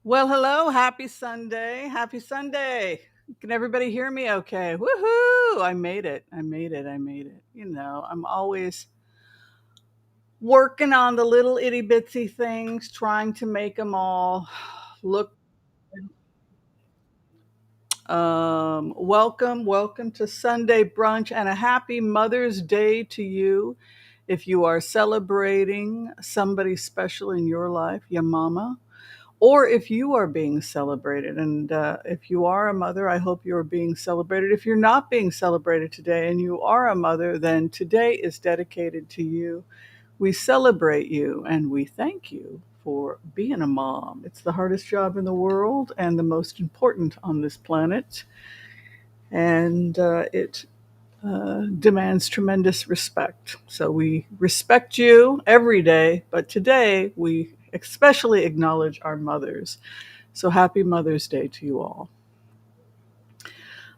Well, hello. Happy Sunday. Happy Sunday. Can everybody hear me okay? Woohoo! I made it. I made it. I made it. I'm always working on the little itty bitsy things, trying to make them all look. Welcome to Sunday brunch and a happy Mother's Day to you. If you are celebrating somebody special in your life, your mama, or if you are being celebrated. And if you are a mother, I hope you're being celebrated. If you're not being celebrated today and you are a mother, then today is dedicated to you. We celebrate you and we thank you for being a mom. It's the hardest job in the world and the most important on this planet. And it demands tremendous respect. So we respect you every day, but today we especially acknowledge our mothers. So happy Mother's Day to you all.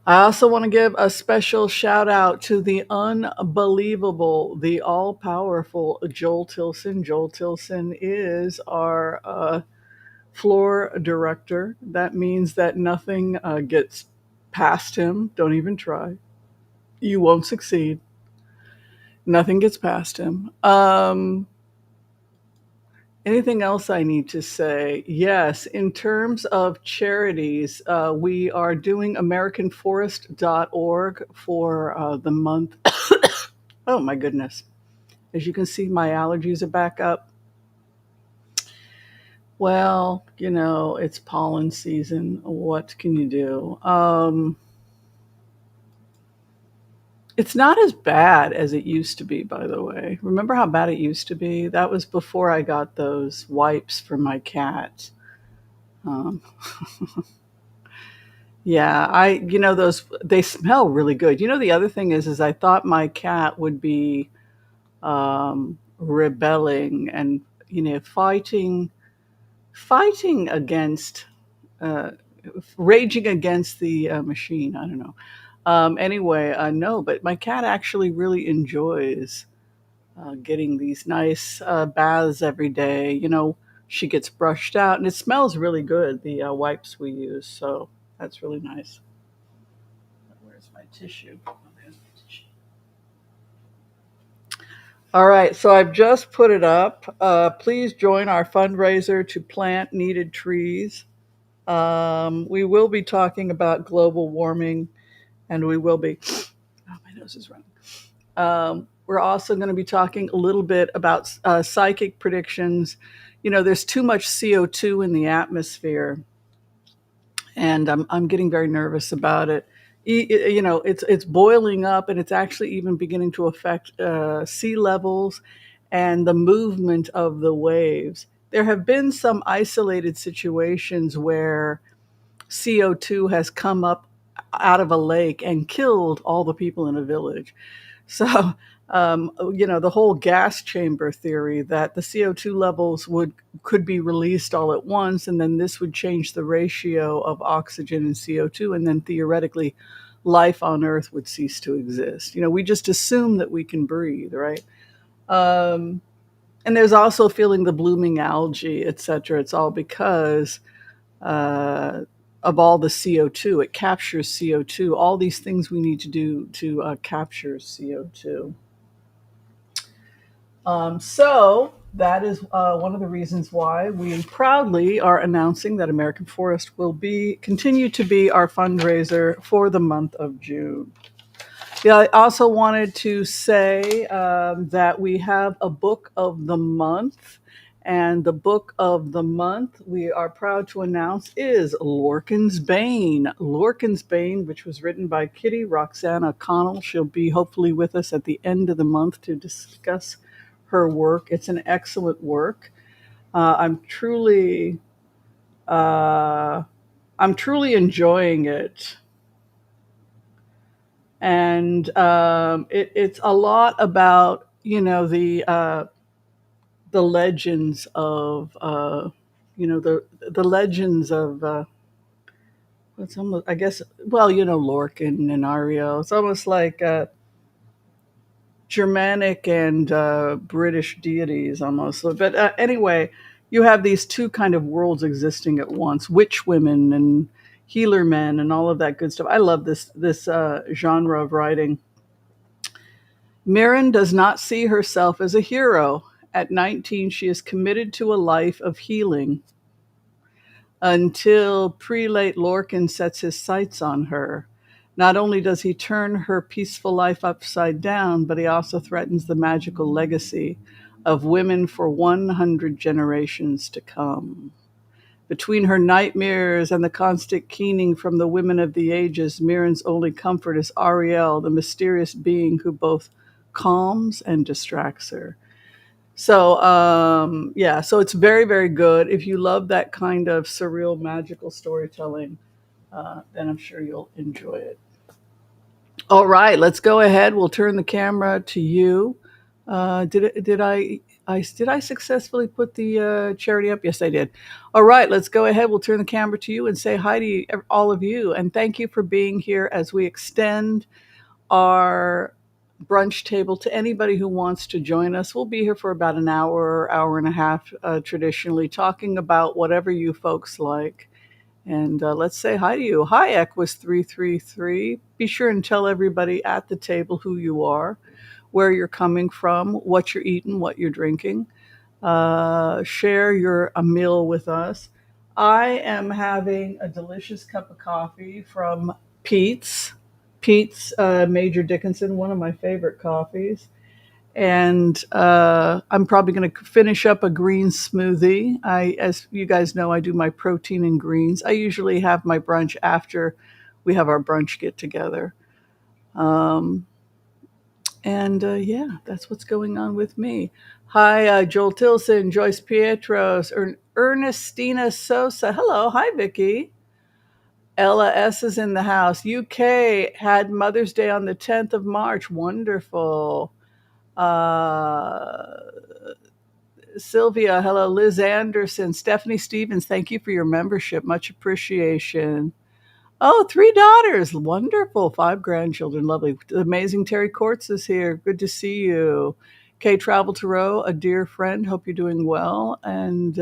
I also want to give a special shout out to the unbelievable, the all powerful Joel Tilson. Joel Tilson is our floor director. That means that nothing gets past him. Don't even try. You won't succeed. Nothing gets past him. Anything else I need to say? Yes, in terms of charities, we are doing AmericanForest.org for the month. Oh my goodness. As you can see, my allergies are back up. Well, it's pollen season. What can you do? It's not as bad as it used to be, by the way. Remember how bad it used to be? That was before I got those wipes for my cat. Um, yeah, those, they smell really good. The other thing is I thought my cat would be rebelling and, fighting against, uh, raging against the machine. I don't know. Anyway, no, but my cat actually really enjoys getting these nice baths every day. She gets brushed out and it smells really good, the wipes we use. So that's really nice. Where's my tissue? Oh, there's my tissue. All right, so I've just put it up. Please join our fundraiser to plant needed trees. We will be talking about global warming, and we will be. Oh, my nose is running. We're also going to be talking a little bit about psychic predictions. There's too much CO2 in the atmosphere, and I'm getting very nervous about it. It's boiling up, and it's actually even beginning to affect sea levels and the movement of the waves. There have been some isolated situations where CO2 has come up out of a lake and killed all the people in a village. So, the whole gas chamber theory that the CO2 levels could be released all at once, and then this would change the ratio of oxygen and CO2, and then theoretically, life on Earth would cease to exist. We just assume that we can breathe, right? Um, and there's also feeling the blooming algae, et cetera. It's all because uh, of all the CO2. It captures CO2. All these things we need to do to capture CO2. So that is one of the reasons why we proudly are announcing that American Forest will continue to be our fundraiser for the month of June. Yeah, I also wanted to say that we have a book of the month. And the book of the month we are proud to announce is Lorcan's Bane. Lorcan's Bane, which was written by Kitty Roxana Connell. She'll be hopefully with us at the end of the month to discuss her work. It's an excellent work. I'm truly, uh, I'm truly enjoying it, and it's a lot about the legends of the legends of it's almost, I guess, well, Lorcan and Ario. It's almost like Germanic and British deities almost. But anyway, you have these two kind of worlds existing at once: witch women and healer men and all of that good stuff. I love this genre of writing. Mirren does not see herself as a hero. At 19, she is committed to a life of healing until prelate Lorcan sets his sights on her. Not only does he turn her peaceful life upside down, but he also threatens the magical legacy of women for 100 generations to come. Between her nightmares and the constant keening from the women of the ages, Mirren's only comfort is Ariel, the mysterious being who both calms and distracts her. So, yeah, so it's very, very good. If you love that kind of surreal, magical storytelling, then I'm sure you'll enjoy it. All right, let's go ahead. We'll turn the camera to you. Did I successfully put the charity up? Yes, I did. All right, let's go ahead. We'll turn the camera to you and say hi to you, all of you, and thank you for being here as we extend our brunch table to anybody who wants to join us. We'll be here for about an hour, hour and a half, traditionally talking about whatever you folks like. And let's say hi to you. Hi, Equus333. Be sure and tell everybody at the table who you are, where you're coming from, what you're eating, what you're drinking. Share a meal with us. I am having a delicious cup of coffee from Pete's. Major Dickinson, one of my favorite coffees. And I'm probably going to finish up a green smoothie. As you guys know, I do my protein and greens. I usually have my brunch after we have our brunch get together. Um, and yeah, that's what's going on with me. Hi, Joel Tilson, Joyce Pietros, Ernestina Sosa. Hello, hi, Vicky. Ella S is in the house. UK had Mother's Day on the 10th of March. Wonderful. Uh, Sylvia, hello. Liz Anderson, Stephanie Stevens, thank you for your membership. Much appreciation. Oh, 3 daughters. Wonderful. 5 grandchildren. Lovely. Amazing Terry Courts is here. Good to see you. Kay Travel Tarot, a dear friend. Hope you're doing well and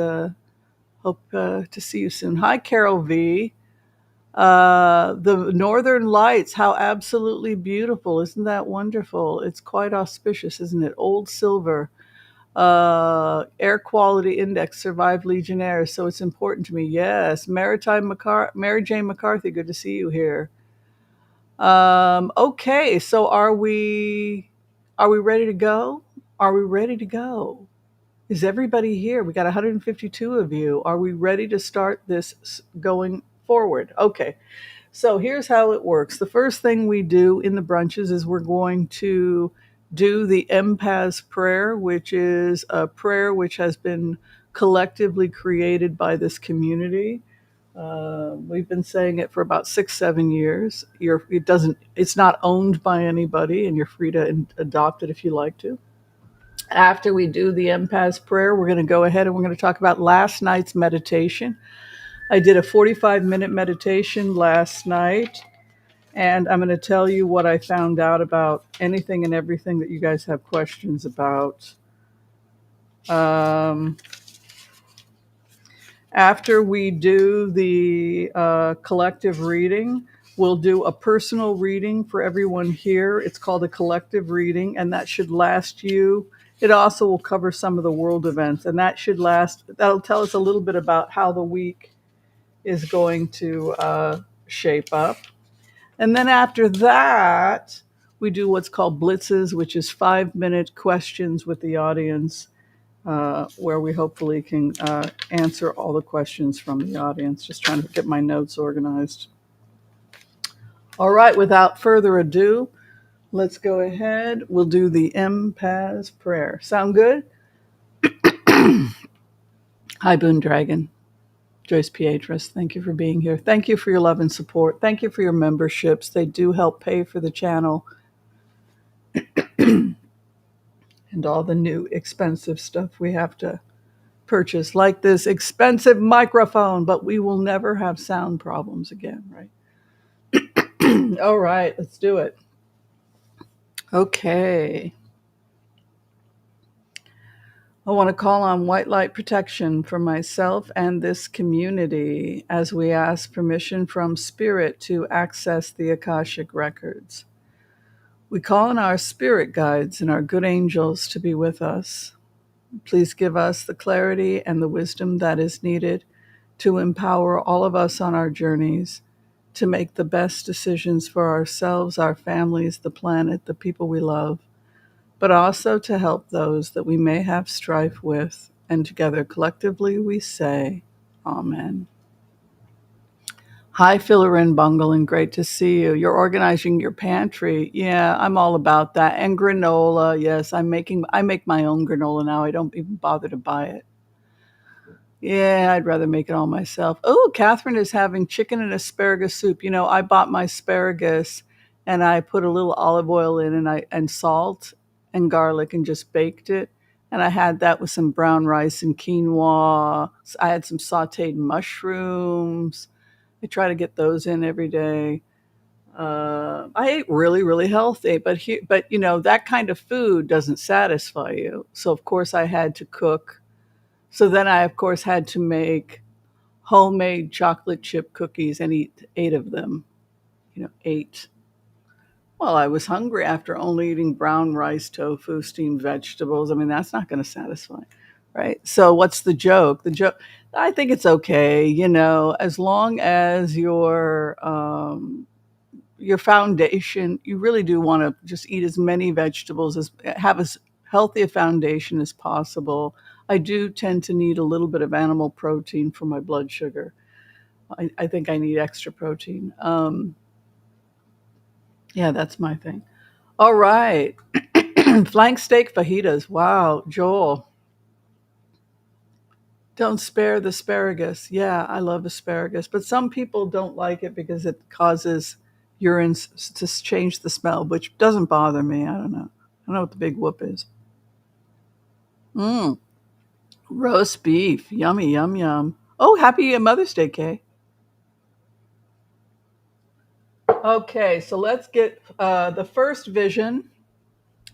hope to see you soon. Hi, Carol V. The Northern Lights, how absolutely beautiful. Isn't that wonderful? It's quite auspicious, isn't it? Old silver. Air quality index survived Legionnaire, so it's important to me. Yes. Mary Jane McCarthy, good to see you here. Okay, so are we ready to go? Are we ready to go? Is everybody here? We got 152 of you. Are we ready to start this going forward? Okay. So here's how it works. The first thing we do in the brunches is we're going to do the Empath's prayer, which is a prayer which has been collectively created by this community. We've been saying it for about 6, 7 years. It's not owned by anybody, and you're free to adopt it if you like to. After we do the Empath's prayer, we're going to go ahead and we're going to talk about last night's meditation. I did a 45-minute meditation last night, and I'm going to tell you what I found out about anything and everything that you guys have questions about. After we do the collective reading, we'll do a personal reading for everyone here. It's called a collective reading, and that should last you. It also will cover some of the world events, and that'll tell us a little bit about how the week is going to shape up. And then after that, we do what's called blitzes, which is 5-minute questions with the audience, where we hopefully can answer all the questions from the audience. Just trying to get my notes organized. All right, without further ado, let's go ahead. We'll do the Empath's prayer. Sound good? Hi, Boon Dragon. Joyce Pietras, thank you for being here. Thank you for your love and support. Thank you for your memberships. They do help pay for the channel and all the new expensive stuff we have to purchase, like this expensive microphone, but we will never have sound problems again, right? All right, let's do it. Okay. I want to call on white light protection for myself and this community as we ask permission from Spirit to access the Akashic records. We call on our spirit guides and our good angels to be with us. Please give us the clarity and the wisdom that is needed to empower all of us on our journeys to make the best decisions for ourselves, our families, the planet, the people we love, but also to help those that we may have strife with. And together, collectively, we say, Amen. Hi, Philarin Bungle, and great to see you. You're organizing your pantry. Yeah, I'm all about that. And granola, yes, I make my own granola now. I don't even bother to buy it. Yeah, I'd rather make it all myself. Oh, Catherine is having chicken and asparagus soup. You know, I bought my asparagus and I put a little olive oil in and salt and garlic and just baked it. And I had that with some brown rice and quinoa. I had some sauteed mushrooms. I try to get those in every day. I ate really, really healthy, but you know that kind of food doesn't satisfy you. So of course I had to cook. So then I of course had to make homemade chocolate chip cookies and eat 8 of them. You know, 8. Well, I was hungry after only eating brown rice, tofu, steamed vegetables. I mean, that's not going to satisfy, right? So, what's the joke? The joke, I think it's okay, you know, as long as your foundation, you really do want to just eat as many vegetables as have as healthy a foundation as possible. I do tend to need a little bit of animal protein for my blood sugar. I think I need extra protein. Yeah, that's my thing. All right. Flank steak fajitas. Wow, Joel. Don't spare the asparagus. Yeah, I love asparagus, but some people don't like it because it causes urine to change the smell, which doesn't bother me. I don't know. I don't know what the big whoop is. Mm, roast beef. Yummy, yum, yum. Oh, happy Mother's Day, Kay. Okay, so let's get the first vision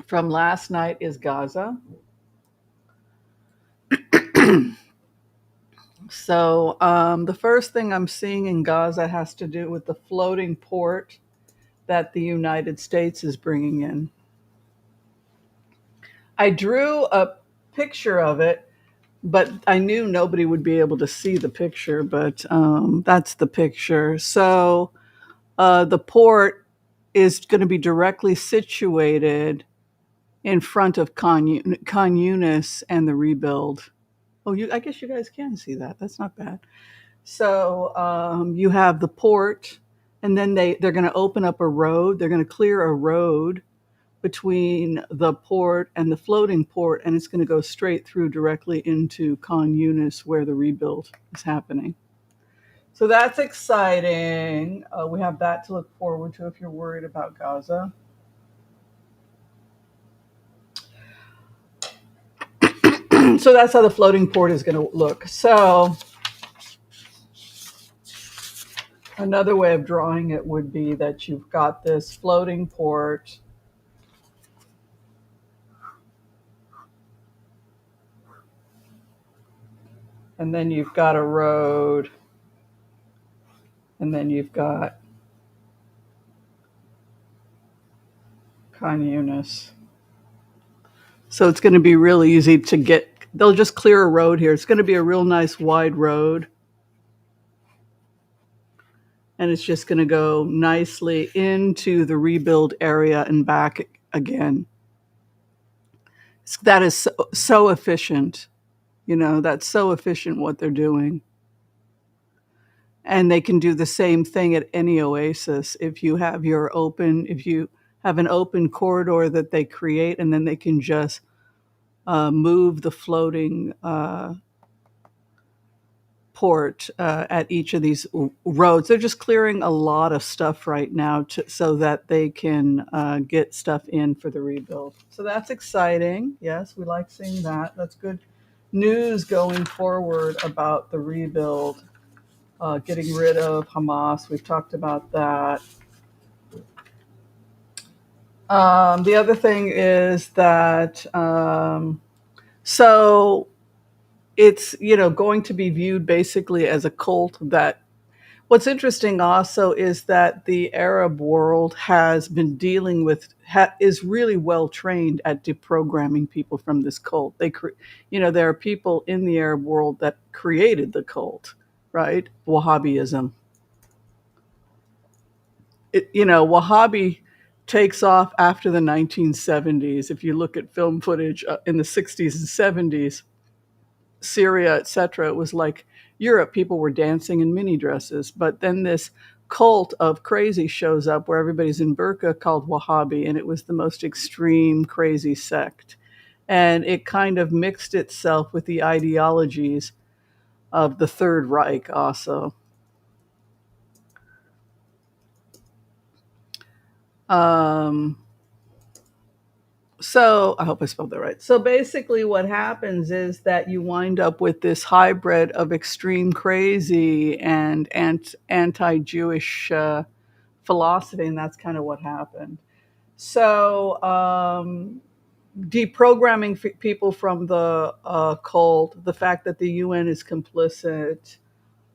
from last night is Gaza. So the first thing I'm seeing in Gaza has to do with the floating port that the United States is bringing in. I drew a picture of it, but I knew nobody would be able to see the picture, but that's the picture. So the port is going to be directly situated in front of Khan Yunis and the rebuild. Oh, I guess you guys can see that. That's not bad. So you have the port, and then they're going to open up a road. They're going to clear a road between the port and the floating port, and it's going to go straight through directly into Khan Yunis, where the rebuild is happening. So that's exciting. We have that to look forward to if you're worried about Gaza. So that's how the floating port is going to look. So another way of drawing it would be that you've got this floating port. And then you've got a road, and then you've got Khan Yunis. So it's going to be real easy to get. They'll just clear a road here. It's going to be a real nice wide road. And it's just going to go nicely into the rebuild area and back again. That is so efficient. You know, that's so efficient what they're doing. And they can do the same thing at any oasis. If you have an open corridor that they create, and then they can just move the floating port at each of these roads. They're just clearing a lot of stuff right now so that they can get stuff in for the rebuild. So that's exciting. Yes, we like seeing that. That's good news going forward about the rebuild. Getting rid of Hamas. We've talked about that. The other thing is that So it's, going to be viewed basically as a cult. That What's interesting also is that the Arab world has been dealing with is really well trained at deprogramming people from this cult. There are people in the Arab world that created the cult, right? Wahabism. Wahhabi takes off after the 1970s. If you look at film footage in the 60s and 70s, Syria, etc., it was like Europe. People were dancing in mini dresses. But then this cult of crazy shows up where everybody's in burqa called Wahhabi, and it was the most extreme crazy sect. And it kind of mixed itself with the ideologies of the Third Reich also. Um, So I hope I spelled that right. So basically, what happens is that you wind up with this hybrid of extreme crazy and anti-Jewish philosophy, and that's kind of what happened. So deprogramming people from the cult, the fact that the UN is complicit,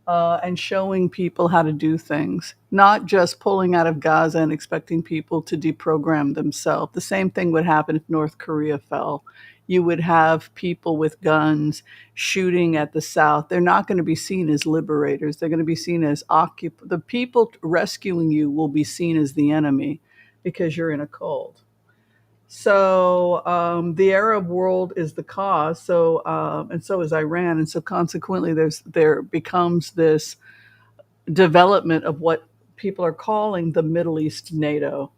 and showing people how to do things, not just pulling out of Gaza and expecting people to deprogram themselves. The same thing would happen if North Korea fell. You would have people with guns shooting at the South. They're not going to be seen as liberators. They're going to be seen as the people rescuing you will be seen as the enemy because you're in a cult. So the Arab world is the cause. So and so is Iran, and so consequently, there becomes this development of what people are calling the Middle East NATO.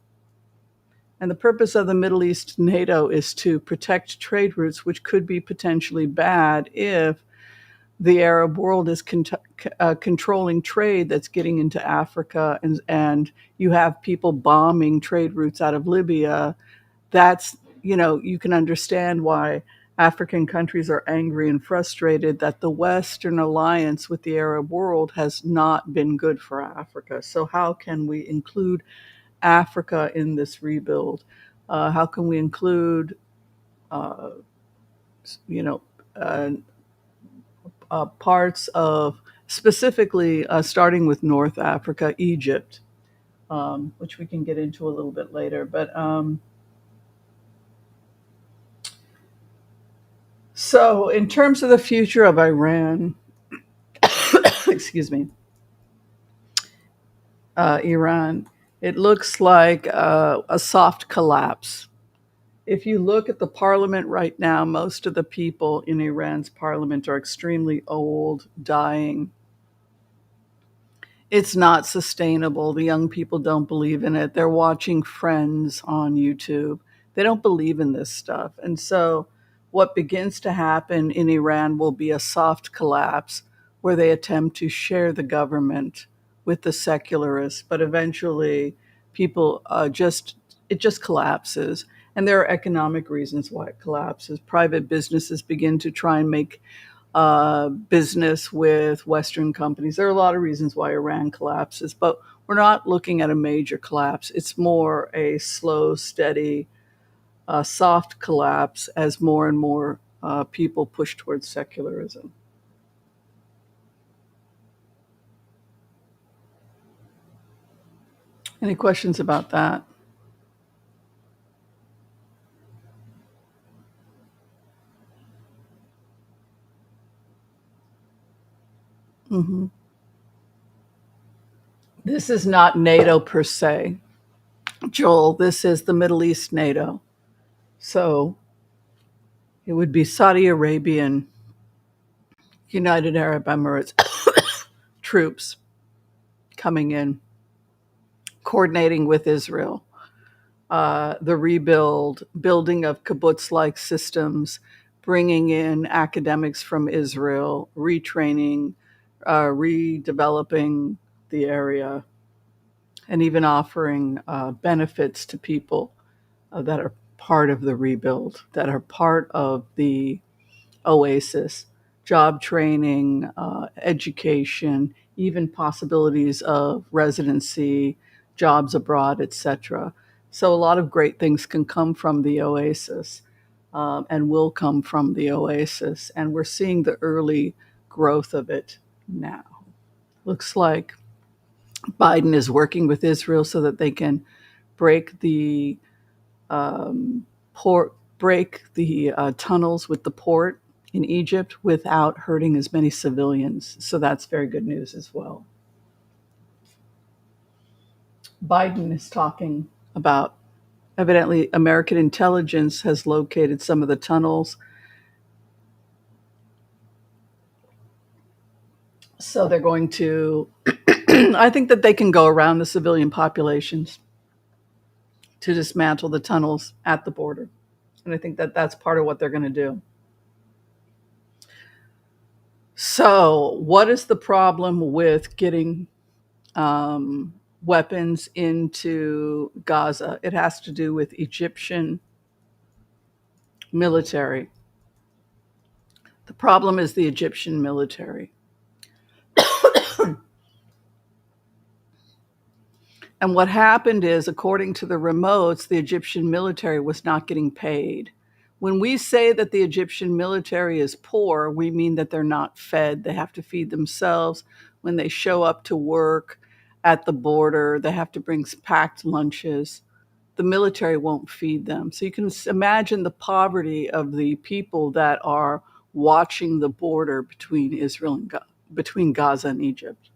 And the purpose of the Middle East NATO is to protect trade routes, which could be potentially bad if the Arab world is controlling trade that's getting into Africa, and you have people bombing trade routes out of Libya. That's, you can understand why African countries are angry and frustrated that the Western alliance with the Arab world has not been good for Africa. So, how can we include Africa in this rebuild? How can we include, uh, you know, uh, parts of specifically starting with North Africa, Egypt, which we can get into a little bit later. But so, in terms of the future of Iran, excuse me, Iran, it looks like a soft collapse. If you look at the parliament right now, most of the people in Iran's parliament are extremely old, dying. It's not sustainable. The young people don't believe in it. They're watching Friends on YouTube. They don't believe in this stuff. And so, what begins to happen in Iran will be a soft collapse where they attempt to share the government with the secularists, but eventually, people it just collapses. And there are economic reasons why it collapses. Private businesses begin to try and make business with Western companies. There are a lot of reasons why Iran collapses, but we're not looking at a major collapse. It's more a slow, steady, soft collapse as more and more people push towards secularism. Any questions about that? Hmm. This is not NATO per se, Joel. This is the Middle East NATO. So it would be Saudi Arabian, United Arab Emirates troops coming in, coordinating with Israel, the building of kibbutz-like systems, bringing in academics from Israel, retraining, redeveloping the area, and even offering benefits to people that are part of the rebuild, that are part of the oasis, job training, education, even possibilities of residency, jobs abroad, etc. So a lot of great things can come from the oasis. and will come from the oasis. And we're seeing the early growth of it now. Looks like Biden is working with Israel so that they can break the tunnels with the port in Egypt without hurting as many civilians. So that's very good news as well. Biden is talking about, evidently, American intelligence has located some of the tunnels. So they're going to, I think that they can go around the civilian populations to dismantle the tunnels at the border. And I think that that's part of what they're going to do. So, what is the problem with getting weapons into Gaza? It has to do with Egyptian military. The problem is the Egyptian military. And what happened is, according to the remotes, the Egyptian military was not getting paid. When we say that the Egyptian military is poor, we mean that they're not fed. They have to feed themselves. When they show up to work at the border, they have to bring packed lunches. The military won't feed them. So you can imagine the poverty of the people that are watching the border between Israel and between Gaza and Egypt.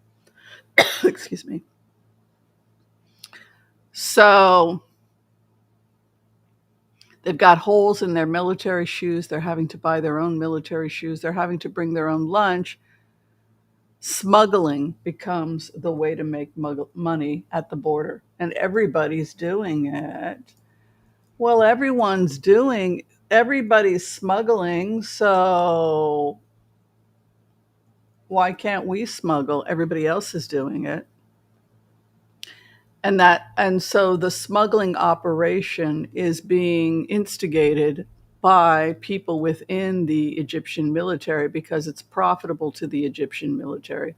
Excuse me. So they've got holes in their military shoes. They're having to buy their own military shoes. They're having to bring their own lunch. Smuggling becomes the way to make money at the border. And everybody's doing it. Well, everybody's smuggling. So why can't we smuggle? Everybody else is doing it. And so the smuggling operation is being instigated by people within the Egyptian military because it's profitable to the Egyptian military.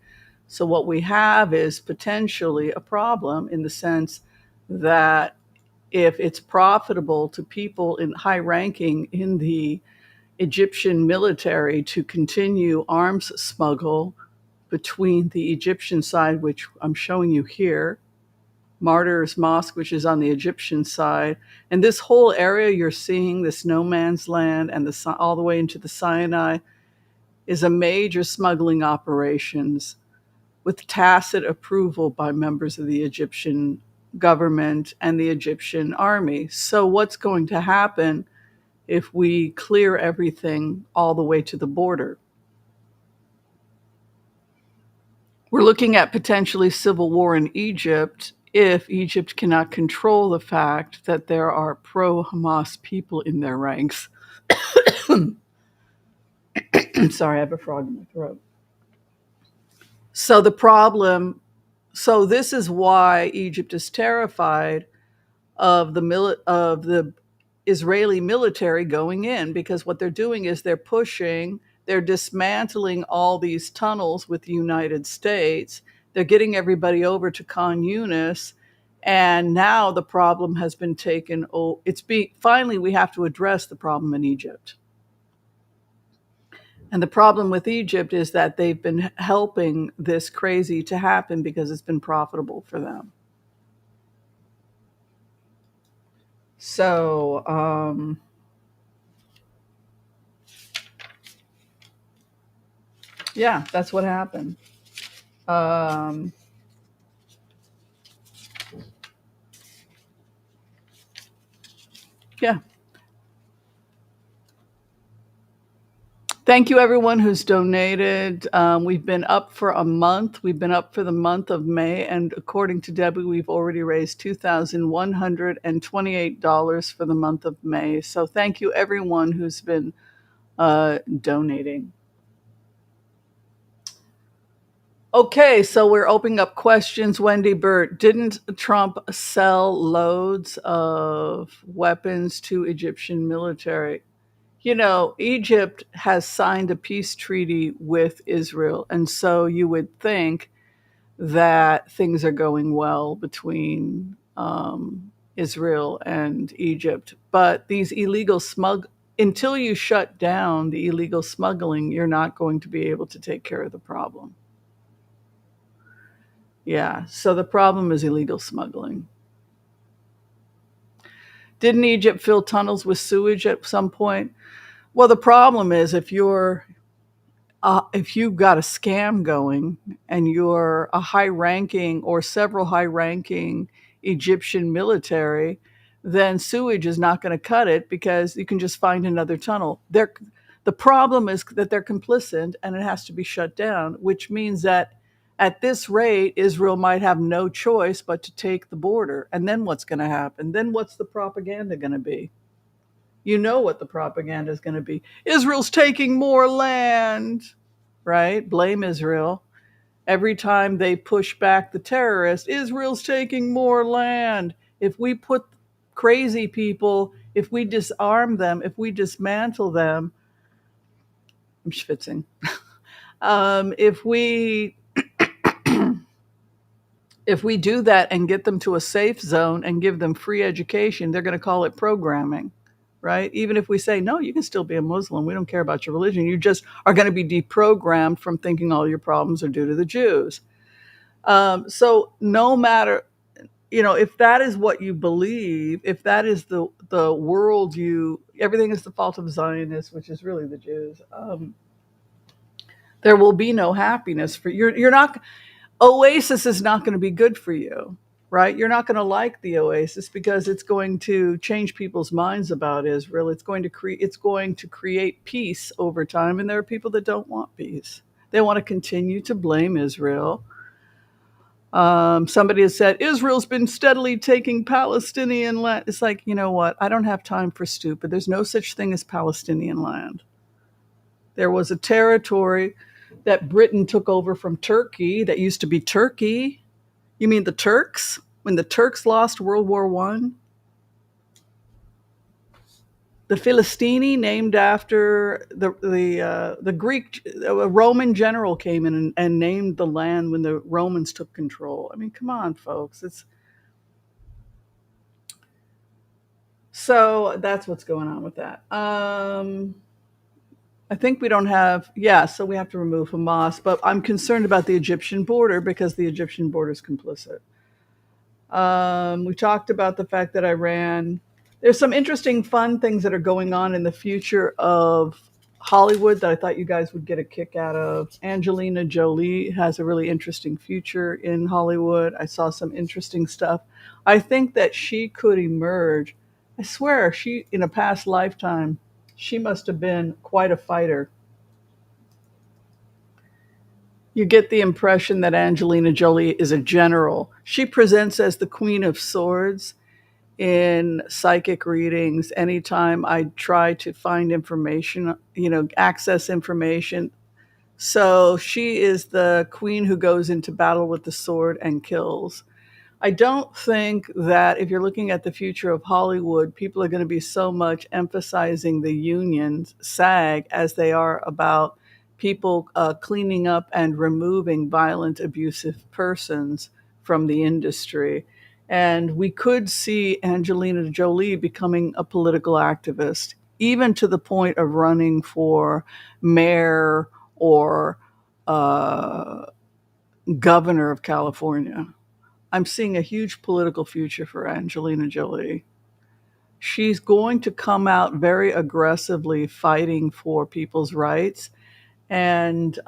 So what we have is potentially a problem in the sense that if it's profitable to people in high ranking in the Egyptian military to continue arms smuggle between the Egyptian side, which I'm showing you here, Martyrs Mosque, which is on the Egyptian side. And this whole area you're seeing, this no man's land and all the way into the Sinai, is a major smuggling operations with tacit approval by members of the Egyptian government and the Egyptian army. So what's going to happen if we clear everything all the way to the border? We're looking at potentially civil war in Egypt if Egypt cannot control the fact that there are pro-Hamas people in their ranks. Sorry, I have a frog in my throat. So this is why Egypt is terrified of the Israeli military going in, because what they're doing is they're dismantling all these tunnels with the United States. They're getting everybody over to Khan Yunis. And now the problem has been taken. Finally, we have to address the problem in Egypt. And the problem with Egypt is that they've been helping this crazy to happen because it's been profitable for them. So, yeah, that's what happened. Yeah. Thank you, everyone who's donated. We've been up for a month. We've been up for the month of May. And according to Debbie, we've already raised $2,128 for the month of May. So thank you, everyone who's been donating. Okay, so we're opening up questions. Wendy Burt, didn't Trump sell loads of weapons to Egyptian military? You know, Egypt has signed a peace treaty with Israel, and so you would think that things are going well between Israel and Egypt. But these illegal until you shut down the illegal smuggling, you're not going to be able to take care of the problem. Yeah, so the problem is illegal smuggling. Didn't Egypt fill tunnels with sewage at some point? Well, the problem is if you've got a scam going and you're a high ranking or several high ranking Egyptian military, then sewage is not going to cut it because you can just find another tunnel. The problem is that they're complicit and it has to be shut down, which means that at this rate, Israel might have no choice but to take the border. And then what's going to happen? Then what's the propaganda going to be? You know what the propaganda is going to be. Israel's taking more land, right? Blame Israel. Every time they push back the terrorists, Israel's taking more land. If we put crazy people, if we disarm them, if we dismantle them, I'm schwitzing. If we do that and get them to a safe zone and give them free education, they're going to call it programming, right? Even if we say, no, you can still be a Muslim. We don't care about your religion. You just are going to be deprogrammed from thinking all your problems are due to the Jews. So no matter, if that is what you believe, if that is the world everything is the fault of Zionists, which is really the Jews, there will be no happiness for you. You're not, Oasis is not going to be good for you, right? You're not going to like the Oasis because it's going to change people's minds about Israel. It's going to create peace over time, and there are people that don't want peace. They want to continue to blame Israel. Somebody has said Israel's been steadily taking Palestinian land. It's like, you know what? I don't have time for stupid. There's no such thing as Palestinian land. There was a territory that Britain took over from Turkey that used to be Turkey. You mean the Turks? When the Turks lost World War I? The Philistini, named after the Greek, a Roman general came in and named the land when the Romans took control. I mean, come on, folks. So that's what's going on with that. I think we don't have, so we have to remove Hamas, but I'm concerned about the Egyptian border because the Egyptian border is complicit. We talked about the fact that Iran, there's some interesting, fun things that are going on in the future of Hollywood that I thought you guys would get a kick out of. Angelina Jolie has a really interesting future in Hollywood. I saw some interesting stuff. I think that she could emerge. I swear, in a past lifetime, she must have been quite a fighter. You get the impression that Angelina Jolie is a general. She presents as the Queen of Swords in psychic readings. Anytime I try to find information, access information. So she is the queen who goes into battle with the sword and kills. I don't think that if you're looking at the future of Hollywood, people are going to be so much emphasizing the unions, SAG, as they are about people cleaning up and removing violent, abusive persons from the industry. And we could see Angelina Jolie becoming a political activist, even to the point of running for mayor or governor of California. I'm seeing a huge political future for Angelina Jolie. She's going to come out very aggressively fighting for people's rights. And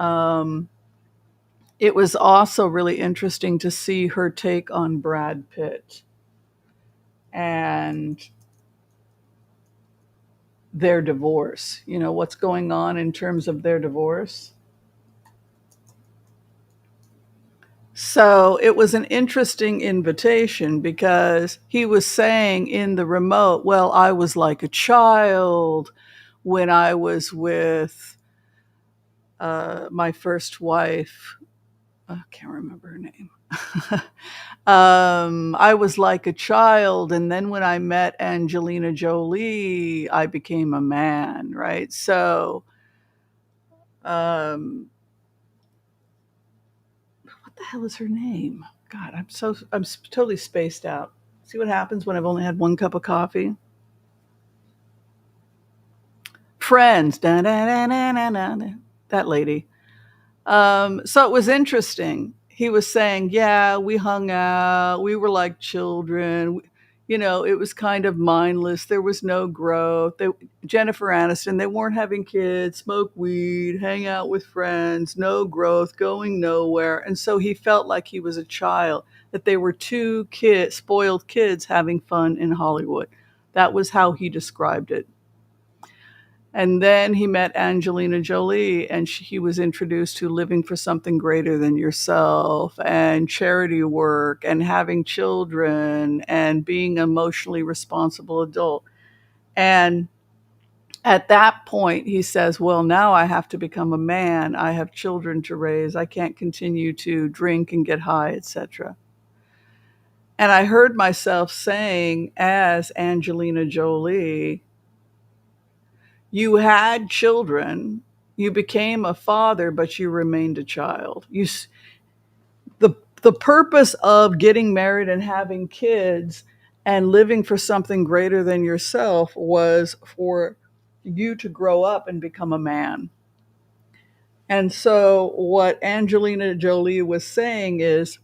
it was also really interesting to see her take on Brad Pitt and their divorce. What's going on in terms of their divorce. So it was an interesting invitation because he was saying in the remote, well, I was like a child when I was with my first wife. I can't remember her name. I was like a child. And then when I met Angelina Jolie, I became a man, right? So what the hell is her name? God, I'm totally spaced out. See what happens when I've only had one cup of coffee? Friends. Da, da, da, da, da, da, da. That lady. So it was interesting. He was saying, yeah, we hung out. We were like children. It was kind of mindless. There was no growth. Jennifer Aniston, they weren't having kids, smoke weed, hang out with friends, no growth, going nowhere. And so he felt like he was a child, that they were two spoiled kids having fun in Hollywood. That was how he described it. And then he met Angelina Jolie, and he was introduced to living for something greater than yourself, and charity work, and having children, and being an emotionally responsible adult. And at that point, he says, well, now I have to become a man. I have children to raise. I can't continue to drink and get high, etc. And I heard myself saying, as Angelina Jolie, you had children, you became a father, but you remained a child. The purpose of getting married and having kids and living for something greater than yourself was for you to grow up and become a man. And so what Angelina Jolie was saying is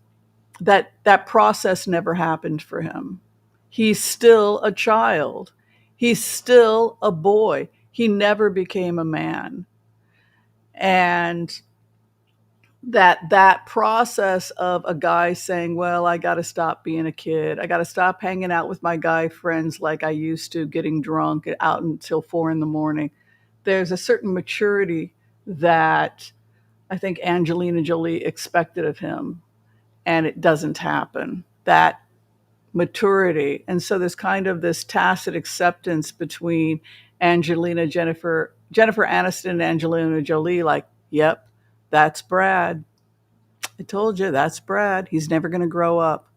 that that process never happened for him. He's still a child. He's still a boy. He never became a man. And that process of a guy saying, well, I got to stop being a kid. I got to stop hanging out with my guy friends like I used to, getting drunk out until 4 a.m. There's a certain maturity that I think Angelina Jolie expected of him, and it doesn't happen. That maturity. And so there's kind of this tacit acceptance between Jennifer Aniston and Angelina Jolie, like, yep, that's Brad. I told you, that's Brad. He's never going to grow up.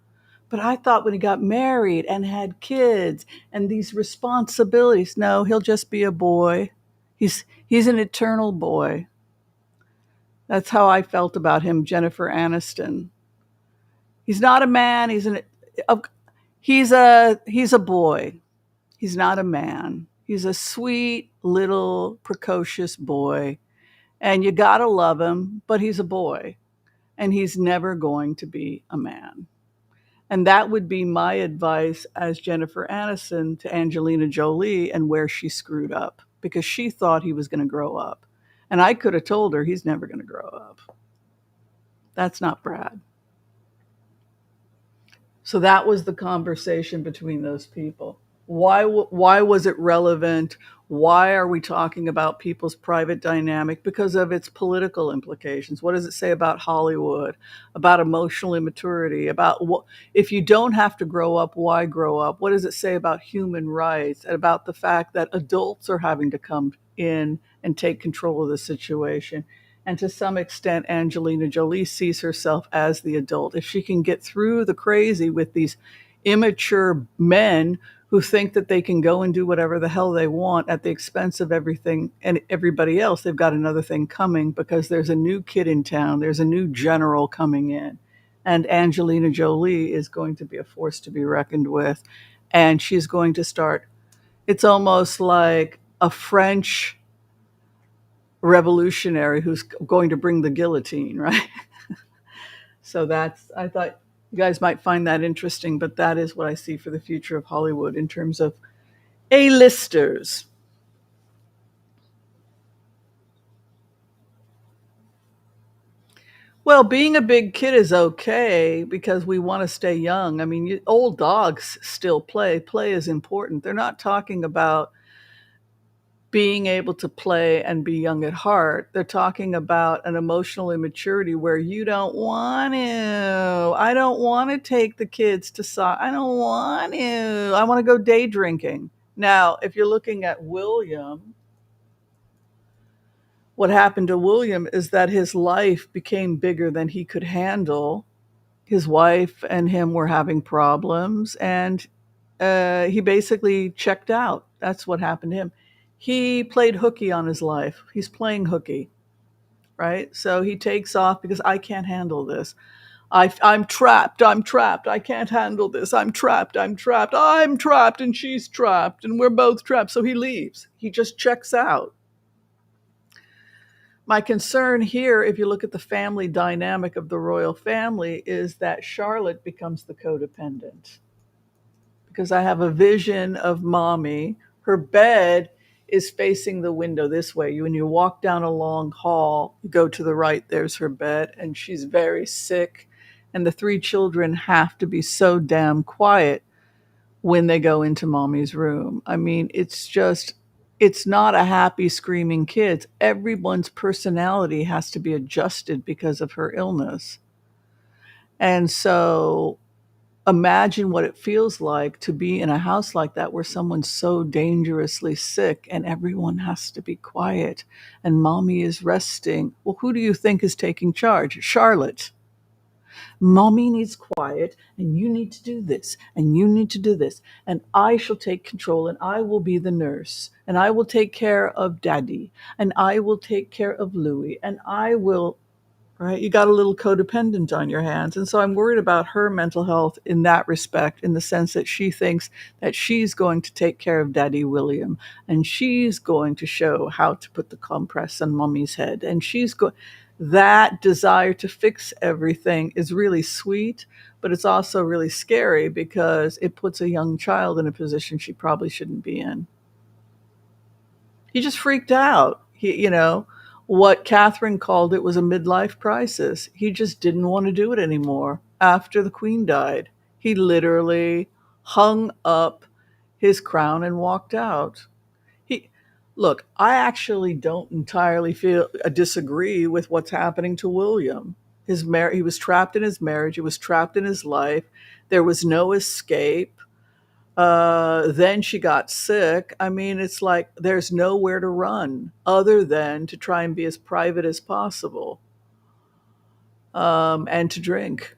But I thought when he got married and had kids and these responsibilities, no, he'll just be a boy. He's an eternal boy. That's how I felt about him, Jennifer Aniston. He's not a man. He's a boy. He's not a man. He's a sweet little precocious boy, and you gotta love him. But he's a boy, and he's never going to be a man. And that would be my advice as Jennifer Aniston to Angelina Jolie, and where she screwed up, because she thought he was going to grow up, and I could have told her he's never going to grow up. That's not Brad. So that was the conversation between those people. Why was it relevant? Why are we talking about people's private dynamic? Because of its political implications. What does it say about Hollywood, about emotional immaturity, about what, if you don't have to grow up, why grow up? What does it say about human rights, and about the fact that adults are having to come in and take control of the situation? And to some extent, Angelina Jolie sees herself as the adult. If she can get through the crazy with these immature men who think that they can go and do whatever the hell they want at the expense of everything and everybody else, they've got another thing coming, because there's a new kid in town. There's a new general coming in. And Angelina Jolie is going to be a force to be reckoned with. And she's going to start, it's almost like a French revolutionary who's going to bring the guillotine, right? So I thought you guys might find that interesting, but that is what I see for the future of Hollywood in terms of A-listers. Well, being a big kid is okay because we want to stay young. I mean, old dogs still play. Play is important. They're not talking about being able to play and be young at heart. They're talking about an emotional immaturity where you don't want to. I don't want to take the kids to soccer. I don't want to. I want to go day drinking. Now, if you're looking at William, what happened to William is that his life became bigger than he could handle. His wife and him were having problems, and he basically checked out. That's what happened to him. He played hooky on his life. He's playing hooky, right? So he takes off because I can't handle this. I'm trapped. I'm trapped. I can't handle this. I'm trapped. I'm trapped. I'm trapped, and she's trapped, and we're both trapped. So he leaves. He just checks out. My concern here, if you look at the family dynamic of the royal family, is that Charlotte becomes the codependent. Because I have a vision of mommy. Her bed is facing the window this way. When you walk down a long hall, you go to the right, there's her bed, and she's very sick. And the three children have to be so damn quiet when they go into mommy's room. I mean, it's not a happy screaming kids. Everyone's personality has to be adjusted because of her illness. And so imagine what it feels like to be in a house like that where someone's so dangerously sick and everyone has to be quiet and mommy is resting. Well, who do you think is taking charge? Charlotte. Mommy needs quiet, and you need to do this, and you need to do this, and I shall take control, and I will be the nurse, and I will take care of daddy, and I will take care of Louie, and I will, right? You got a little codependent on your hands. And so I'm worried about her mental health in that respect, in the sense that she thinks that she's going to take care of Daddy William and she's going to show how to put the compress on mommy's head. And she's going, that desire to fix everything is really sweet, but it's also really scary because it puts a young child in a position she probably shouldn't be in. He just freaked out. What Catherine called it was a midlife crisis. He just didn't want to do it anymore after the Queen died. He literally hung up his crown and walked out. He Look, I actually don't entirely disagree with what's happening to William. He was trapped in his marriage, he was trapped in his life. There was no escape. Then she got sick. I mean, it's like there's nowhere to run other than to try and be as private as possible, and to drink.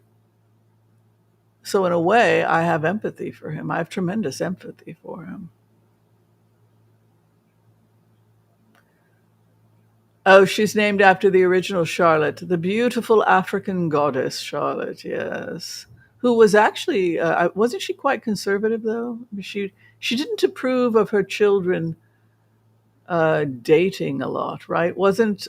So, in a way, I have empathy for him. I have tremendous empathy for him. Oh, she's named after the original Charlotte, the beautiful African goddess Charlotte, yes. Who was actually, wasn't she quite conservative though? She didn't approve of her children dating a lot, right? Wasn't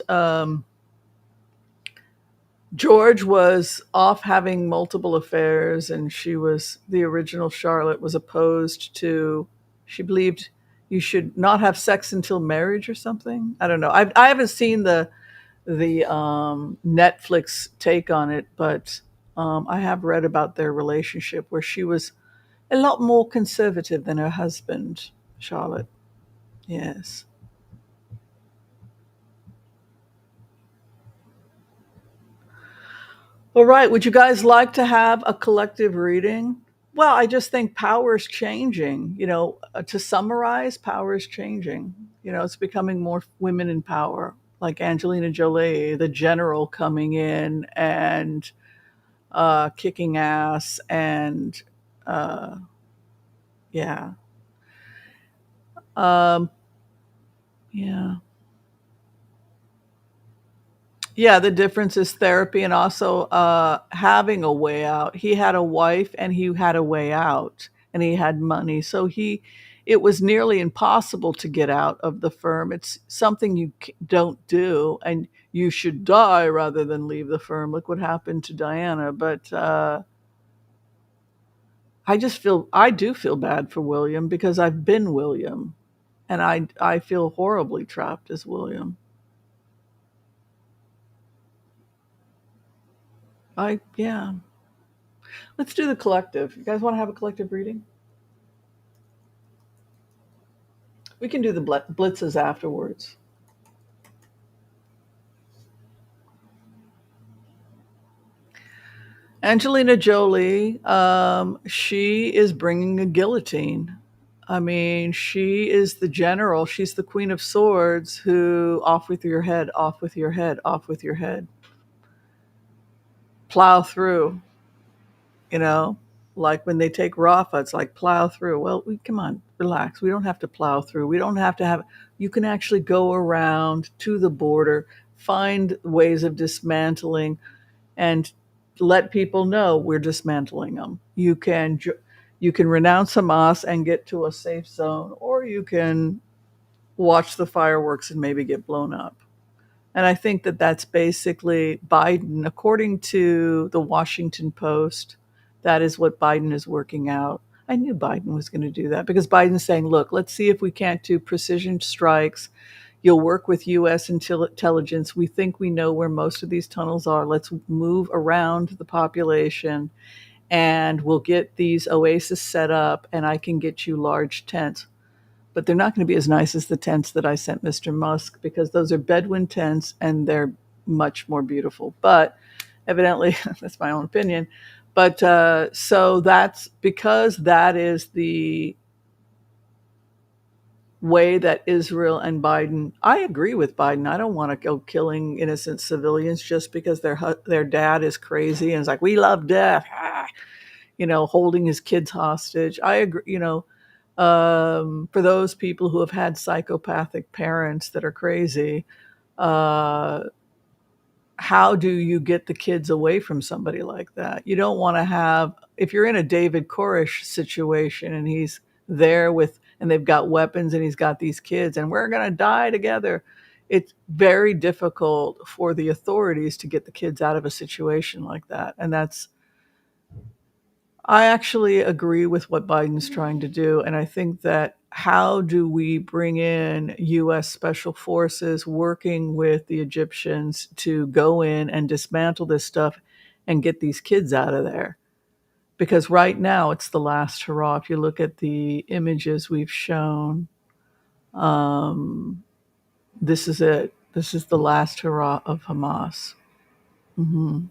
George was off having multiple affairs, and the original Charlotte was opposed to. She believed you should not have sex until marriage or something. I don't know. I haven't seen the Netflix take on it, but I have read about their relationship where she was a lot more conservative than her husband, Charlotte. Yes. All right. Would you guys like to have a collective reading? Well, I just think power is changing. To summarize, power is changing. It's becoming more women in power, like Angelina Jolie, the general coming in and kicking ass. And yeah. Um, yeah. Yeah, the difference is therapy and also having a way out. He had a wife and he had a way out and he had money. It was nearly impossible to get out of the firm. It's something you don't do, and you should die rather than leave the firm. Look what happened to Diana. But I do feel bad for William because I've been William, and I feel horribly trapped as William. Yeah. Let's do the collective. You guys want to have a collective reading? We can do the blitzes afterwards. Angelina Jolie, she is bringing a guillotine. I mean, she is the general. She's the Queen of Swords who, off with your head, off with your head, off with your head. Plow through, you know, like when they take Rafa, it's like plow through. Well, come on, relax. We don't have to plow through. We don't have to have, you can actually go around to the border, find ways of dismantling, and let people know we're dismantling them. You can renounce Hamas and get to a safe zone, or you can watch the fireworks and maybe get blown up. And I think that that's basically Biden, according to the Washington Post, that is what Biden is working out. I knew Biden was going to do that because Biden's saying, look, let's see if we can't do precision strikes. You'll work with U.S. intelligence. We think we know where most of these tunnels are. Let's move around the population and we'll get these oases set up and I can get you large tents. But they're not going to be as nice as the tents that I sent Mr. Musk because those are Bedouin tents and they're much more beautiful. But evidently, that's my own opinion. But so that's because that is the way that Israel and Biden. I agree with Biden. I don't want to go killing innocent civilians just because their dad is crazy and is like, we love death. Holding his kids hostage. I agree. For those people who have had psychopathic parents that are crazy, uh, how do you get the kids away from somebody like that? You don't want to have, if you're in a David Koresh situation and he's there and they've got weapons and he's got these kids and we're going to die together. It's very difficult for the authorities to get the kids out of a situation like that. And I actually agree with what Biden's trying to do. And I think that how do we bring in U.S. special forces working with the Egyptians to go in and dismantle this stuff and get these kids out of there? Because right now it's the last hurrah. If you look at the images we've shown, um, this is it. This is the last hurrah of Hamas. Hmm.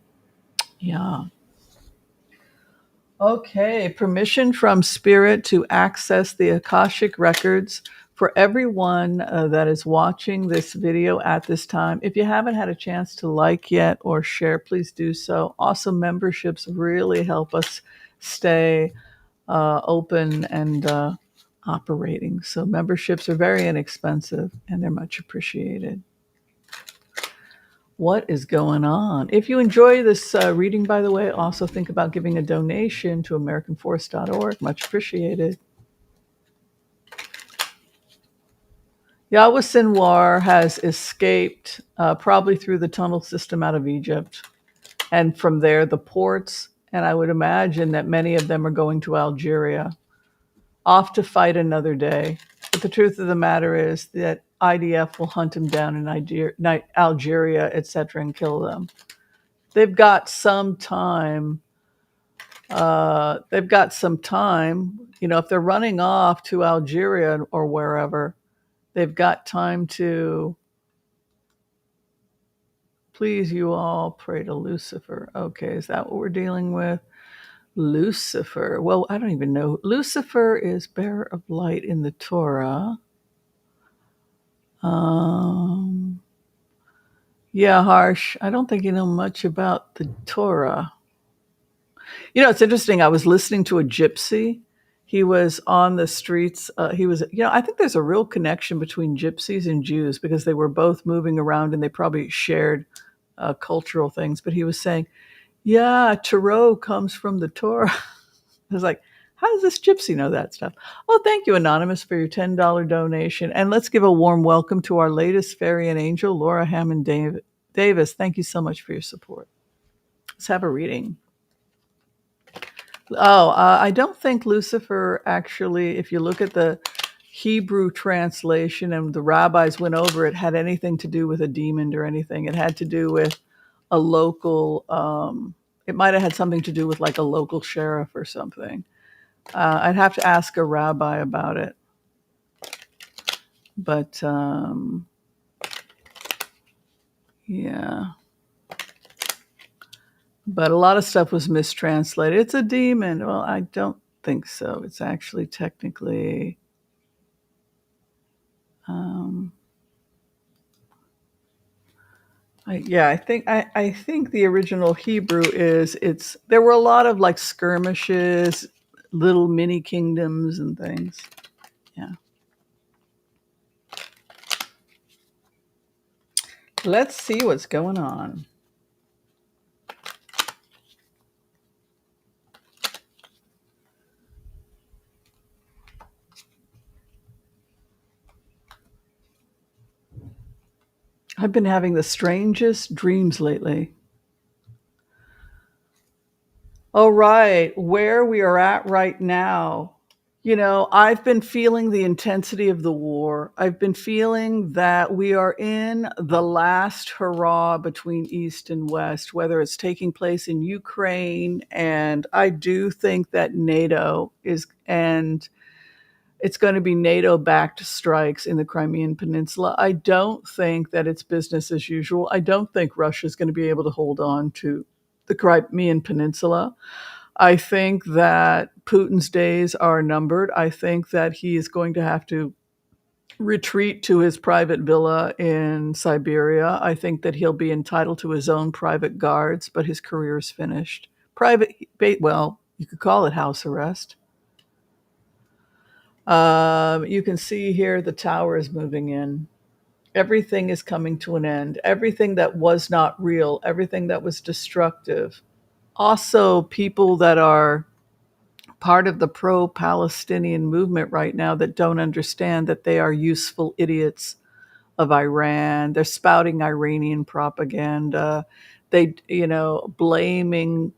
Yeah. Okay, permission from Spirit to access the Akashic records for everyone that is watching this video at this time. If you haven't had a chance to like yet or share, please do so. Awesome memberships really help us stay open and operating. So memberships are very inexpensive and they're much appreciated. What is going on? If you enjoy this reading, by the way, also think about giving a donation to AmericanForce.org. Much appreciated. Yahya Sinwar has escaped probably through the tunnel system out of Egypt. And from there, the ports. And I would imagine that many of them are going to Algeria, off to fight another day. But the truth of the matter is that IDF will hunt them down in Algeria, etc., and kill them. They've got some time. They've got some time. If they're running off to Algeria or wherever, they've got time to. Please, you all pray to Lucifer. Okay, is that what we're dealing with? Lucifer. Well, I don't even know. Lucifer is bearer of light in the Torah. Yeah, Harsh. I don't think you know much about the Torah. It's interesting. I was listening to a gypsy. He was on the streets. I think there's a real connection between gypsies and Jews because they were both moving around and they probably shared cultural things. But he was saying, yeah, Tarot comes from the Torah. I was like, how does this gypsy know that stuff? Oh, thank you, Anonymous, for your $10 donation. And let's give a warm welcome to our latest fairy and angel, Laura Hammond Davis. Thank you so much for your support. Let's have a reading. Oh, I don't think Lucifer actually, if you look at the Hebrew translation and the rabbis went over it, had anything to do with a demon or anything. It had to do with a local, it might have had something to do with like a local sheriff or something. I'd have to ask a rabbi about it. But yeah. But a lot of stuff was mistranslated. It's a demon. Well, I don't think so. It's actually technically. I think the original Hebrew there were a lot of like skirmishes, little mini kingdoms and things. Yeah. Let's see what's going on. I've been having the strangest dreams lately. All right, where we are at right now. I've been feeling the intensity of the war. I've been feeling that we are in the last hurrah between East and West, whether it's taking place in Ukraine. And I do think that and it's going to be NATO backed strikes in the Crimean Peninsula. I don't think that it's business as usual. I don't think Russia is going to be able to hold on to the Crimean Peninsula. I think that Putin's days are numbered. I think that he is going to have to retreat to his private villa in Siberia. I think that he'll be entitled to his own private guards, but his career is finished. Well, you could call it house arrest. You can see here the tower is moving in. Everything is coming to an end. Everything that was not real, everything that was destructive. Also, people that are part of the pro-Palestinian movement right now that don't understand that they are useful idiots of Iran. They're spouting Iranian propaganda. Blaming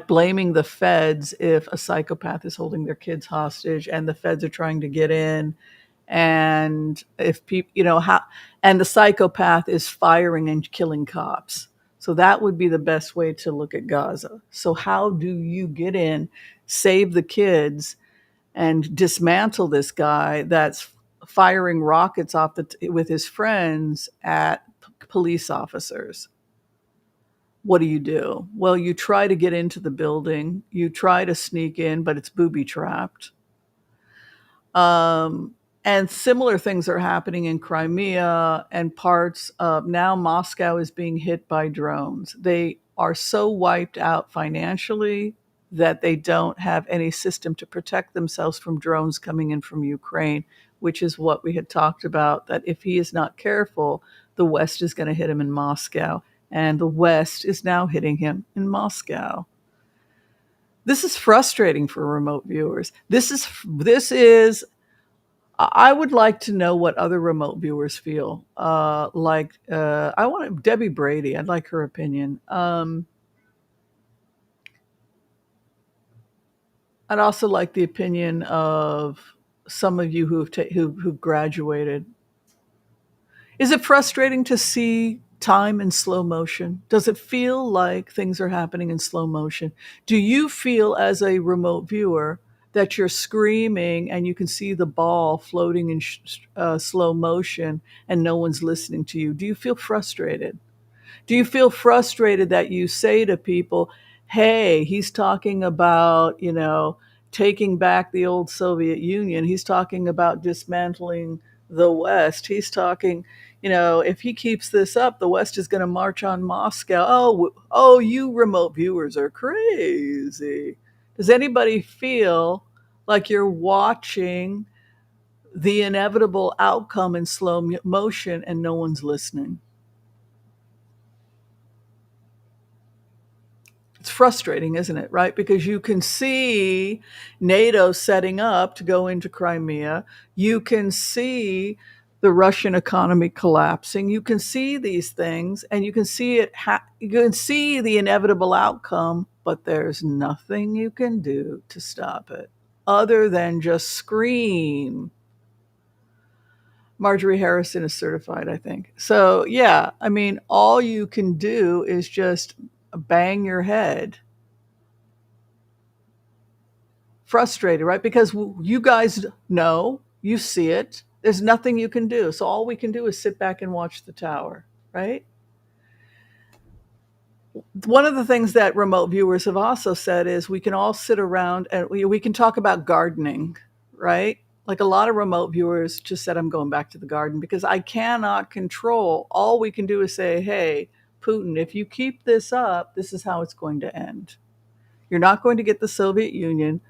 blaming the feds if a psychopath is holding their kids hostage and the feds are trying to get in. And if people, how, and the psychopath is firing and killing cops. So that would be the best way to look at Gaza. So how do you get in, save the kids, and dismantle this guy that's firing rockets with his friends at police officers? What do? Well, you try to get into the building, you try to sneak in, but it's booby trapped. And similar things are happening in Crimea and parts of now Moscow is being hit by drones. They are so wiped out financially that they don't have any system to protect themselves from drones coming in from Ukraine, which is what we had talked about, that if he is not careful, the West is going to hit him in Moscow. And the West is now hitting him in Moscow. This is frustrating for remote viewers. I would like to know what other remote viewers feel. I want Debbie Brady. I'd like her opinion. I'd also like the opinion of some of you who graduated. Is it frustrating to see time in slow motion? Does it feel like things are happening in slow motion? Do you feel as a remote viewer that you're screaming and you can see the ball floating in slow motion and no one's listening to you? Do you feel frustrated? Do you feel frustrated that you say to people, hey, he's talking about, taking back the old Soviet Union. He's talking about dismantling the West. He's talking, if he keeps this up, the West is going to march on Moscow. Oh, you remote viewers are crazy. Does anybody feel like you're watching the inevitable outcome in slow motion and no one's listening? It's frustrating, isn't it? Right? Because you can see NATO setting up to go into Crimea. You can see the Russian economy collapsing. You can see these things and you can see you can see the inevitable outcome, but there's nothing you can do to stop it other than just scream. Marjorie Harrison is certified, I think. So, yeah, I mean, all you can do is just bang your head. Frustrated, right? Because you guys know, you see it. There's nothing you can do. So all we can do is sit back and watch the tower, right? One of the things that remote viewers have also said is we can all sit around and we can talk about gardening, right? Like a lot of remote viewers just said, I'm going back to the garden because I cannot control. All we can do is say, hey, Putin, if you keep this up, this is how it's going to end. You're not going to get the Soviet Union.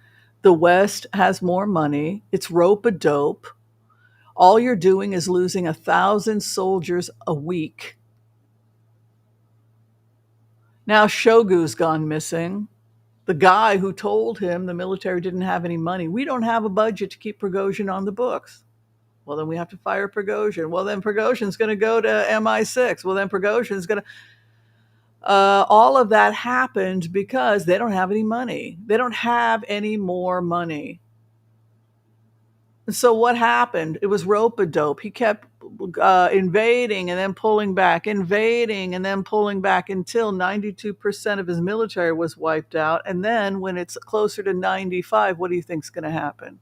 The West has more money. It's rope-a-dope. All you're doing is losing 1,000 soldiers a week. Now Shogu's gone missing. The guy who told him the military didn't have any money. We don't have a budget to keep Prigozhin on the books. Well, then we have to fire Prigozhin. Well, then Prigozhin's going to go to MI6. Well, then Prigozhin's going to. All of that happened because they don't have any money. They don't have any more money. So what happened? It was rope-a-dope. He kept invading and then pulling back, invading and then pulling back until 92% of his military was wiped out. And then when it's closer to 95, what do you think's going to happen?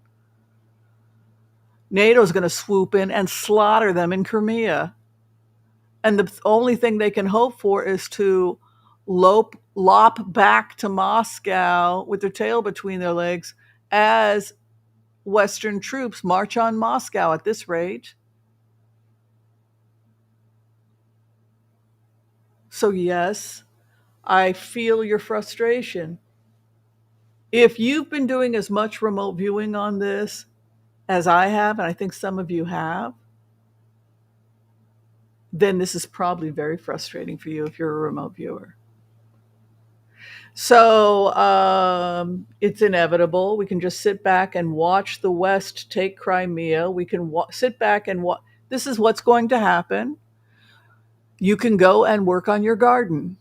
NATO's going to swoop in and slaughter them in Crimea. And the only thing they can hope for is to lop back to Moscow with their tail between their legs as Western troops march on Moscow at this rate. So, yes, I feel your frustration. If you've been doing as much remote viewing on this as I have, and I think some of you have, then this is probably very frustrating for you if you're a remote viewer. So it's inevitable. We can just sit back and watch the West take Crimea. We can sit back and watch. This is what's going to happen. You can go and work on your garden.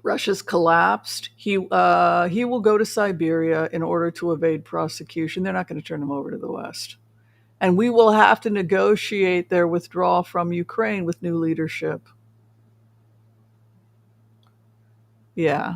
Russia's collapsed. He will go to Siberia in order to evade prosecution. They're not going to turn him over to the West. And we will have to negotiate their withdrawal from Ukraine with new leadership. Yeah.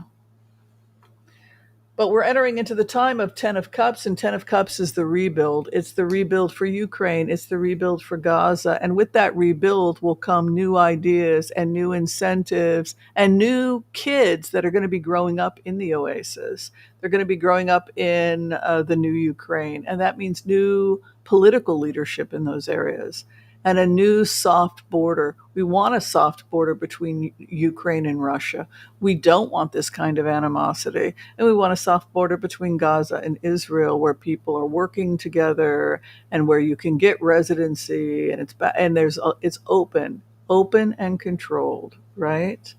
But we're entering into the time of 10 of Cups, and 10 of Cups is the rebuild. It's the rebuild for Ukraine. It's the rebuild for Gaza. And with that rebuild will come new ideas and new incentives and new kids that are going to be growing up in the oasis. They're going to be growing up in the new Ukraine. And that means new political leadership in those areas and a new soft border. We want a soft border between Ukraine and Russia. We don't want this kind of animosity. And we want a soft border between Gaza and Israel where people are working together and where you can get residency and it's open and controlled, right?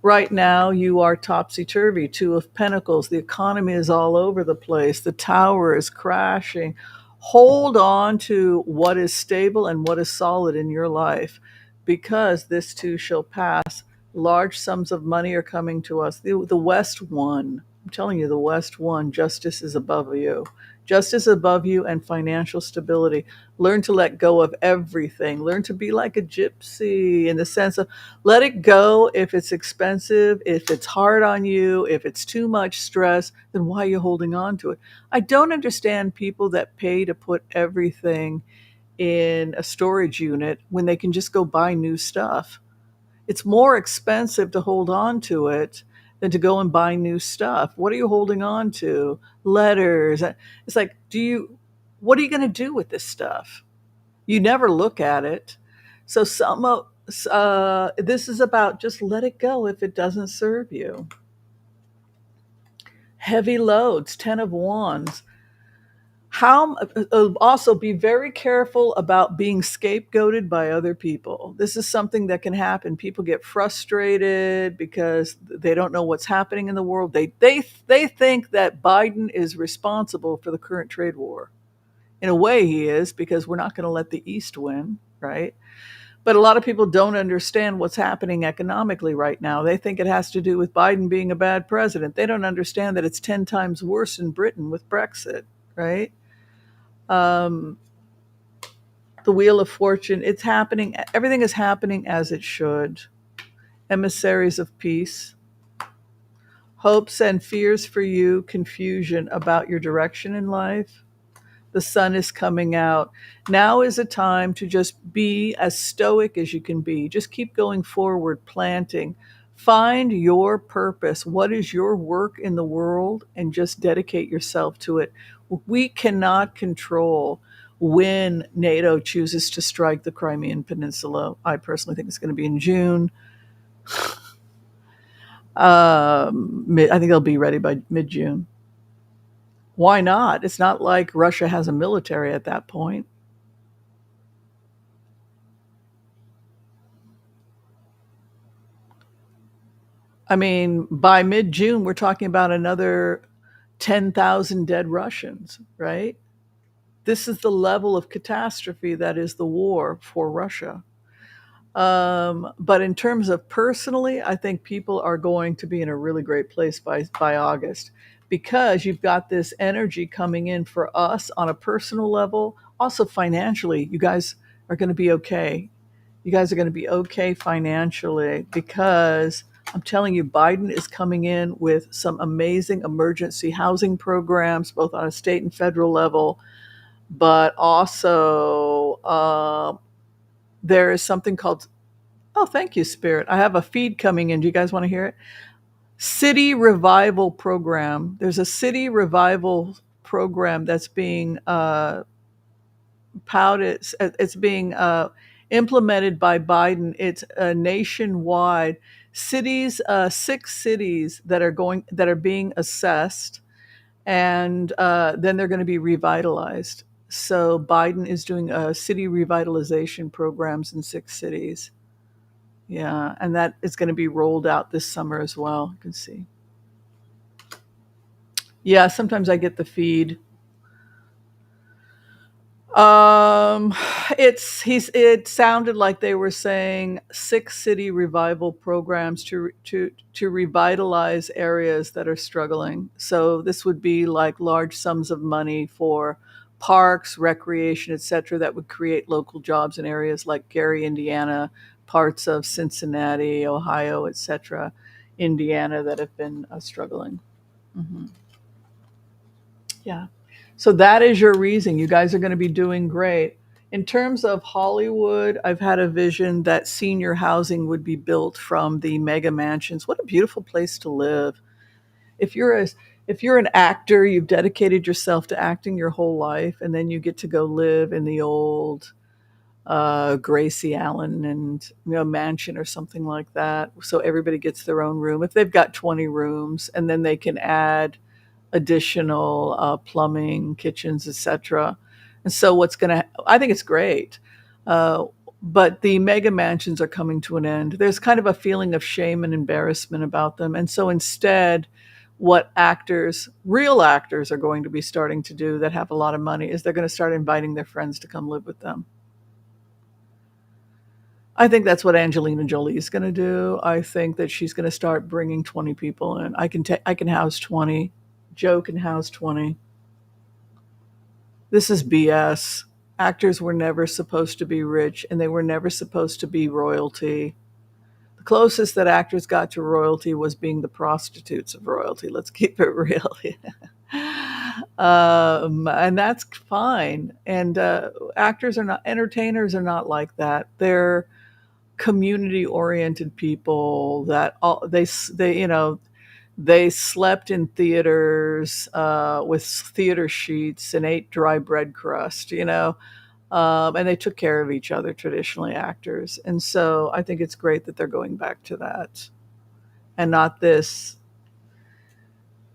Right now, you are topsy-turvy, Two of Pentacles. The economy is all over the place. The tower is crashing. Hold on to what is stable and what is solid in your life, because this too shall pass. Large sums of money are coming to us. The West won. I'm telling you, the West won. Justice is above you. Justice above you and financial stability. Learn to let go of everything. Learn to be like a gypsy in the sense of let it go if it's expensive, if it's hard on you, if it's too much stress, then why are you holding on to it? I don't understand people that pay to put everything in a storage unit when they can just go buy new stuff. It's more expensive to hold on to it than to go and buy new stuff. What are you holding on to? Letters. It's like, what are you going to do with this stuff? You never look at it. So this is about just let it go if it doesn't serve you. Heavy loads, 10 of Wands. Also be very careful about being scapegoated by other people. This is something that can happen. People get frustrated because they don't know what's happening in the world. They think that Biden is responsible for the current trade war. In a way, he is, because we're not going to let the East win, right? But a lot of people don't understand what's happening economically right now. They think it has to do with Biden being a bad president. They don't understand that it's 10 times worse in Britain with Brexit, right? The Wheel of Fortune, it's happening. Everything is happening as it should. Emissaries of peace. Hopes and fears for you, confusion about your direction in life. The sun is coming out. Now is a time to just be as stoic as you can be. Just keep going forward, planting. Find your purpose. What is your work in the world? And just dedicate yourself to it. We cannot control when NATO chooses to strike the Crimean Peninsula. I personally think it's going to be in June. I think they'll be ready by mid-June. Why not? It's not like Russia has a military at that point. I mean, by mid-June, we're talking about another 10,000 dead Russians, right? This is the level of catastrophe that is the war for Russia. But in terms of personally, I think people are going to be in a really great place by August, because you've got this energy coming in for us on a personal level. Also financially, you guys are going to be okay. You guys are going to be okay financially, because I'm telling you, Biden is coming in with some amazing emergency housing programs, both on a state and federal level. But also, there is something called, oh, thank you, Spirit. I have a feed coming in. Do you guys want to hear it? City Revival Program. There's a City Revival Program that's being pouted. It's being implemented by Biden. It's nationwide. Cities, 6 cities that are being assessed, and then they're going to be revitalized. So Biden is doing city revitalization programs in 6 cities. Yeah, and that is going to be rolled out this summer as well. You can see. Yeah, sometimes I get the feed. Um, it sounded like they were saying 6 city revival programs to revitalize areas that are struggling. So this would be like large sums of money for parks, recreation, etc., that would create local jobs in areas like Gary, Indiana, parts of Cincinnati, Ohio, etc., Indiana, that have been struggling. Hmm. Yeah. So that is your reason. You guys are going to be doing great. In terms of Hollywood, I've had a vision that senior housing would be built from the mega mansions. What a beautiful place to live. If you're a if you're an actor, you've dedicated yourself to acting your whole life, and then you get to go live in the old Gracie Allen and mansion or something like that. So everybody gets their own room. If they've got 20 rooms, and then they can add additional plumbing, kitchens, etc. And so I think it's great. Uh, but the mega mansions are coming to an end. There's kind of a feeling of shame and embarrassment about them. And so instead, what real actors, are going to be starting to do that have a lot of money is they're going to start inviting their friends to come live with them. I think that's what Angelina Jolie is going to do. I think that she's going to start bringing 20 people in. I can house 20. Joe can house 20. This is BS. Actors were never supposed to be rich, and they were never supposed to be royalty. The closest that actors got to royalty was being the prostitutes of royalty. Let's keep it real. And that's fine. And entertainers are not like that. They're community oriented people that they slept in theaters with theater sheets and ate dry bread crust, and they took care of each other, traditionally, actors. And so I think it's great that they're going back to that, and not this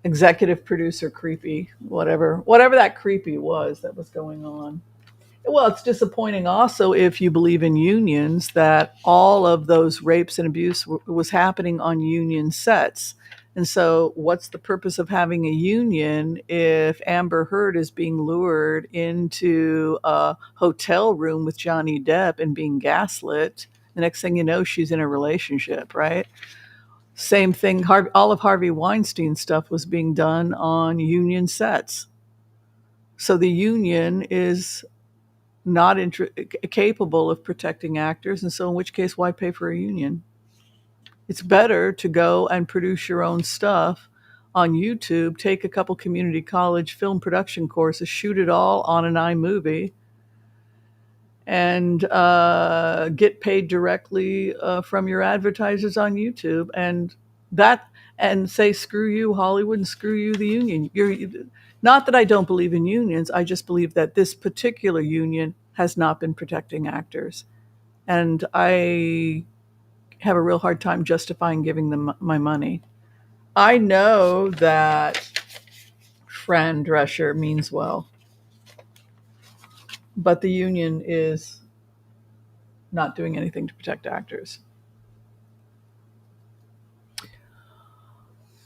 executive producer creepy, whatever that creepy was that was going on. Well, it's disappointing also, if you believe in unions, that all of those rapes and abuse was happening on union sets. And so, what's the purpose of having a union if Amber Heard is being lured into a hotel room with Johnny Depp and being gaslit? The next thing you know, she's in a relationship, right? Same thing, all of Harvey Weinstein stuff was being done on union sets. So the union is not capable of protecting actors, and so in which case, why pay for a union? It's better to go and produce your own stuff on YouTube, take a couple community college film production courses, shoot it all on an iMovie, and get paid directly from your advertisers on YouTube, and say screw you Hollywood and screw you the union. Not that I don't believe in unions, I just believe that this particular union has not been protecting actors, and I have a real hard time justifying giving them my money. I know that Fran Drescher means well, but the union is not doing anything to protect actors.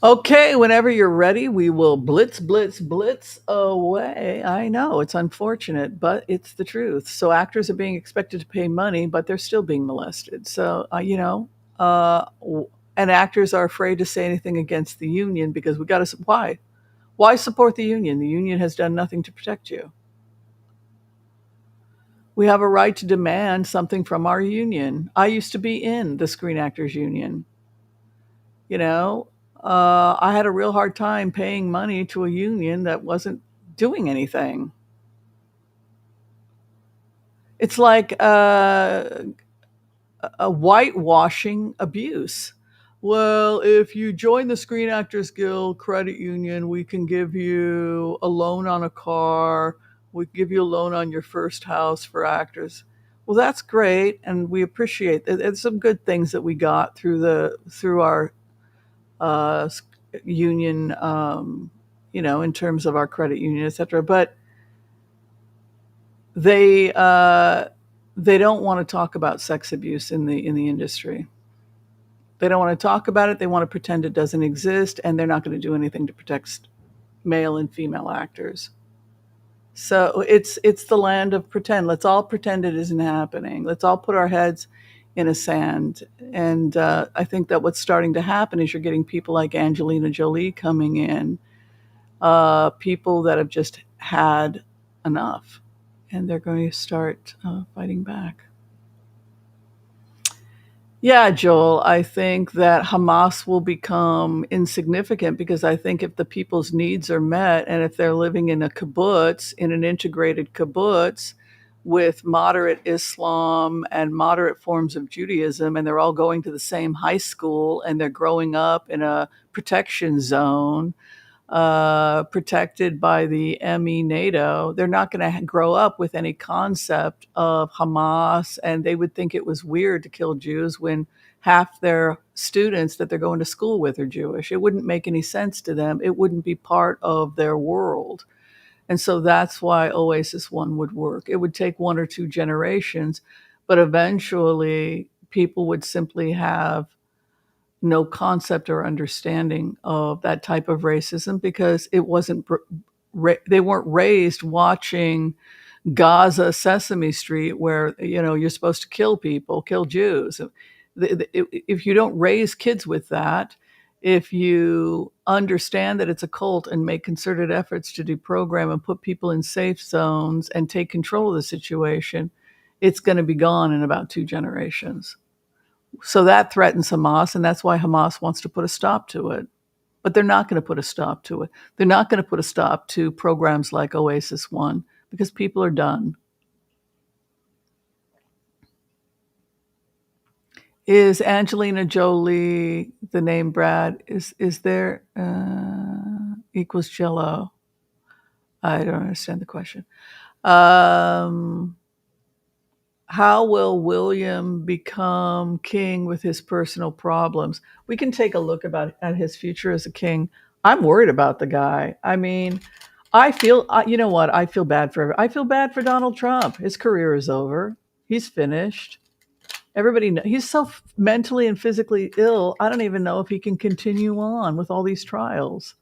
Okay, whenever you're ready, we will blitz, blitz, blitz away. I know it's unfortunate, but it's the truth. So actors are being expected to pay money, but they're still being molested. So, uh, and actors are afraid to say anything against the union because we got to, why? Why support the union? The union has done nothing to protect you. We have a right to demand something from our union. I used to be in the Screen Actors Union. You know, I had a real hard time paying money to a union that wasn't doing anything. It's like a whitewashing abuse. Well, if you join the Screen Actors Guild credit union, we can give you a loan on a car. We can give you a loan on your first house for actors. Well, that's great, and we appreciate it. It's some good things that we got through our uh, union, in terms of our credit union, etc. But they uh, they don't want to talk about sex abuse in the industry. They don't want to talk about it. They want to pretend it doesn't exist, and they're not going to do anything to protect male and female actors. So it's the land of pretend. Let's all pretend it isn't happening. Let's all put our heads in a sand. And I think that what's starting to happen is you're getting people like Angelina Jolie coming in, people that have just had enough, and they're going to start fighting back. Yeah, Joel, I think that Hamas will become insignificant because I think if the people's needs are met and if they're living in a kibbutz, in an integrated kibbutz with moderate Islam and moderate forms of Judaism, and they're all going to the same high school and they're growing up in a protection zone, protected by the ME NATO, they're not going to grow up with any concept of Hamas, and they would think it was weird to kill Jews when half their students that they're going to school with are Jewish. It wouldn't make any sense to them. It wouldn't be part of their world. And so that's why Oasis One would work. It would take one or two generations, but eventually people would simply have no concept or understanding of that type of racism because it wasn't they weren't raised watching Gaza, Sesame Street, where you're supposed to kill people, kill Jews. If you don't raise kids with that, if you understand that it's a cult and make concerted efforts to deprogram and put people in safe zones and take control of the situation, it's going to be gone in about 2 generations. So that threatens Hamas, and that's why Hamas wants to put a stop to it. But they're not going to put a stop to it. They're not going to put a stop to programs like Oasis One because people are done. Is Angelina Jolie the name Brad? Is there equals Jello? I don't understand the question. Um, how will William become king with his personal problems? We can take a look at his future as a king. I'm worried about the guy. I mean, you know what? I feel bad for Donald Trump. His career is over. He's finished. Everybody knows he's so mentally and physically ill. I don't even know if he can continue on with all these trials.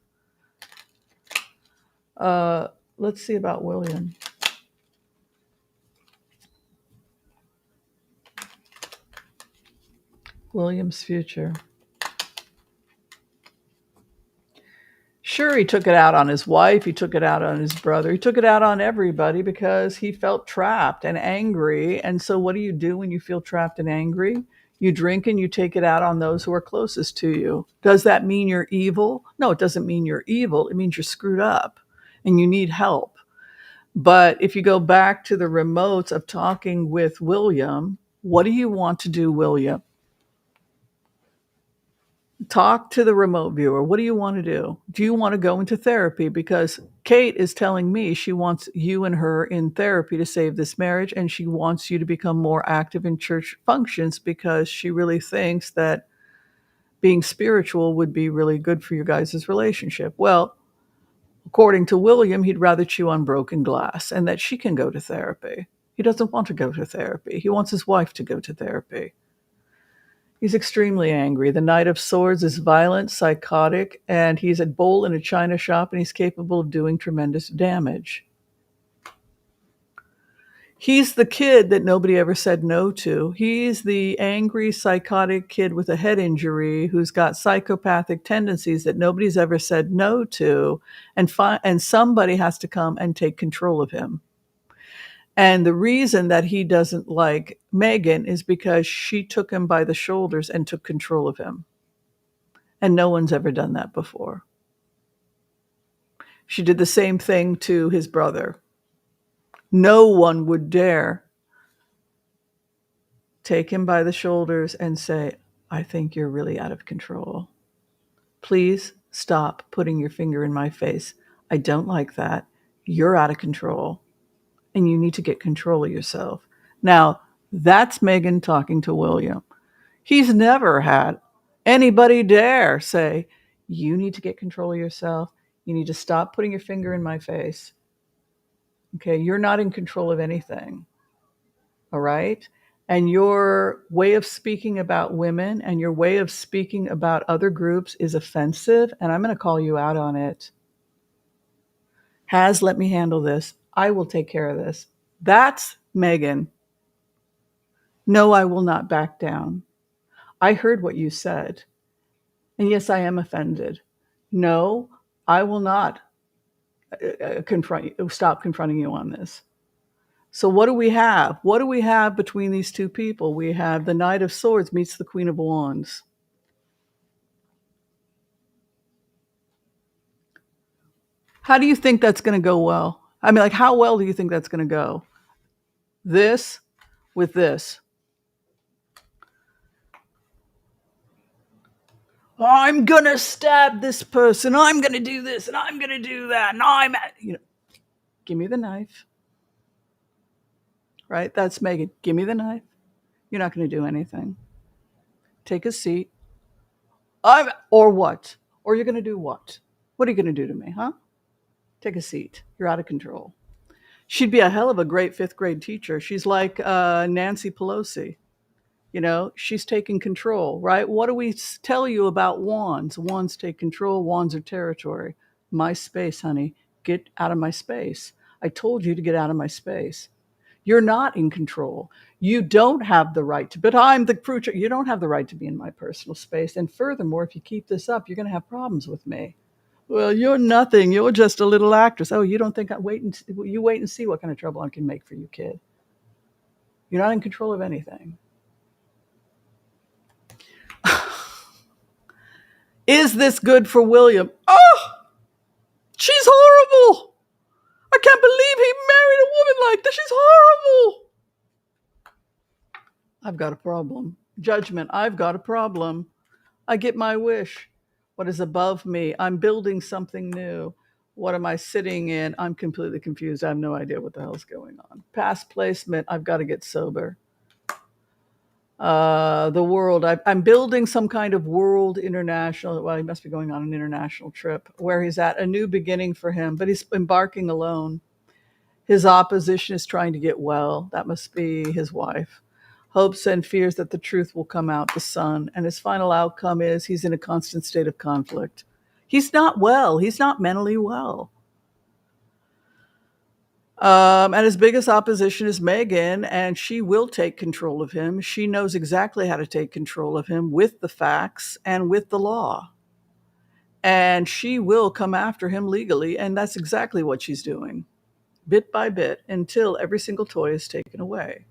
Uh, let's see about William. William's future. Sure, he took it out on his wife. He took it out on his brother. He took it out on everybody because he felt trapped and angry. And so, what do you do when you feel trapped and angry? You drink and you take it out on those who are closest to you. Does that mean you're evil? No, it doesn't mean you're evil. It means you're screwed up and you need help. But if you go back to the remotes of talking with William, what do you want to do, William? Talk to the remote viewer. What do you want to do? Do you want to go into therapy? Because Kate is telling me she wants you and her in therapy to save this marriage, and she wants you to become more active in church functions because she really thinks that being spiritual would be really good for your guys' relationship. Well, according to William, he'd rather chew on broken glass and that she can go to therapy. He doesn't want to go to therapy. He wants his wife to go to therapy. He's extremely angry. The Knight of Swords is violent, psychotic, and he's a bull in a china shop, and he's capable of doing tremendous damage. He's the kid that nobody ever said no to. He's the angry, psychotic kid with a head injury who's got psychopathic tendencies that nobody's ever said no to, and somebody has to come and take control of him. And the reason that he doesn't like Meghan is because she took him by the shoulders and took control of him. And no one's ever done that before. She did the same thing to his brother. No one would dare take him by the shoulders and say, I think you're really out of control. Please stop putting your finger in my face. I don't like that. You're out of control. And you need to get control of yourself. Now, that's Meghan talking to William. He's never had anybody dare say, you need to get control of yourself. You need to stop putting your finger in my face. Okay, you're not in control of anything. All right? And your way of speaking about women and your way of speaking about other groups is offensive, and I'm going to call you out on it. Let me handle this. I will take care of this. That's Meghan. No, I will not back down. I heard what you said. And yes, I am offended. No, I will not stop confronting you on this. So what do we have? What do we have between these two people? We have the Knight of Swords meets the Queen of Wands. How do you think that's going to go well? I mean, like, how well do you think that's going to go? This with this. I'm going to stab this person. I'm going to do this and I'm going to do that. And give me the knife. Right? That's Meghan. Give me the knife. You're not going to do anything. Take a seat. Or what? Or you're going to do what? What are you going to do to me, huh? Take a seat. You're out of control. She'd be a hell of a great fifth grade teacher. She's like Nancy Pelosi. You know, she's taking control, right? What do we tell you about wands? Wands take control. Wands are territory. My space, honey. Get out of my space. I told you to get out of my space. You're not in control. You don't have the right to, but I'm the preacher. You don't have the right to be in my personal space. And furthermore, if you keep this up, you're going to have problems with me. Well, you're nothing. You're just a little actress. Oh, you don't think you wait and see what kind of trouble I can make for you, kid. You're not in control of anything. Is this good for William? Oh, she's horrible. I can't believe he married a woman like this. She's horrible. I've got a problem. Judgment, I've got a problem. I get my wish. What is above me? I'm building something new. What am I sitting in? I'm completely confused. I have no idea what the hell's going on. Past placement, I've got to get sober. The world, I'm building some kind of world international. Well, he must be going on an international trip where he's at a new beginning for him, but he's embarking alone. His opposition is trying to get well. That must be his wife. Hopes and fears that the truth will come out, the sun. And his final outcome is he's in a constant state of conflict. He's not well. He's not mentally well. And his biggest opposition is Meghan, and she will take control of him. She knows exactly how to take control of him with the facts and with the law. And she will come after him legally, and that's exactly what she's doing, bit by bit, until every single toy is taken away.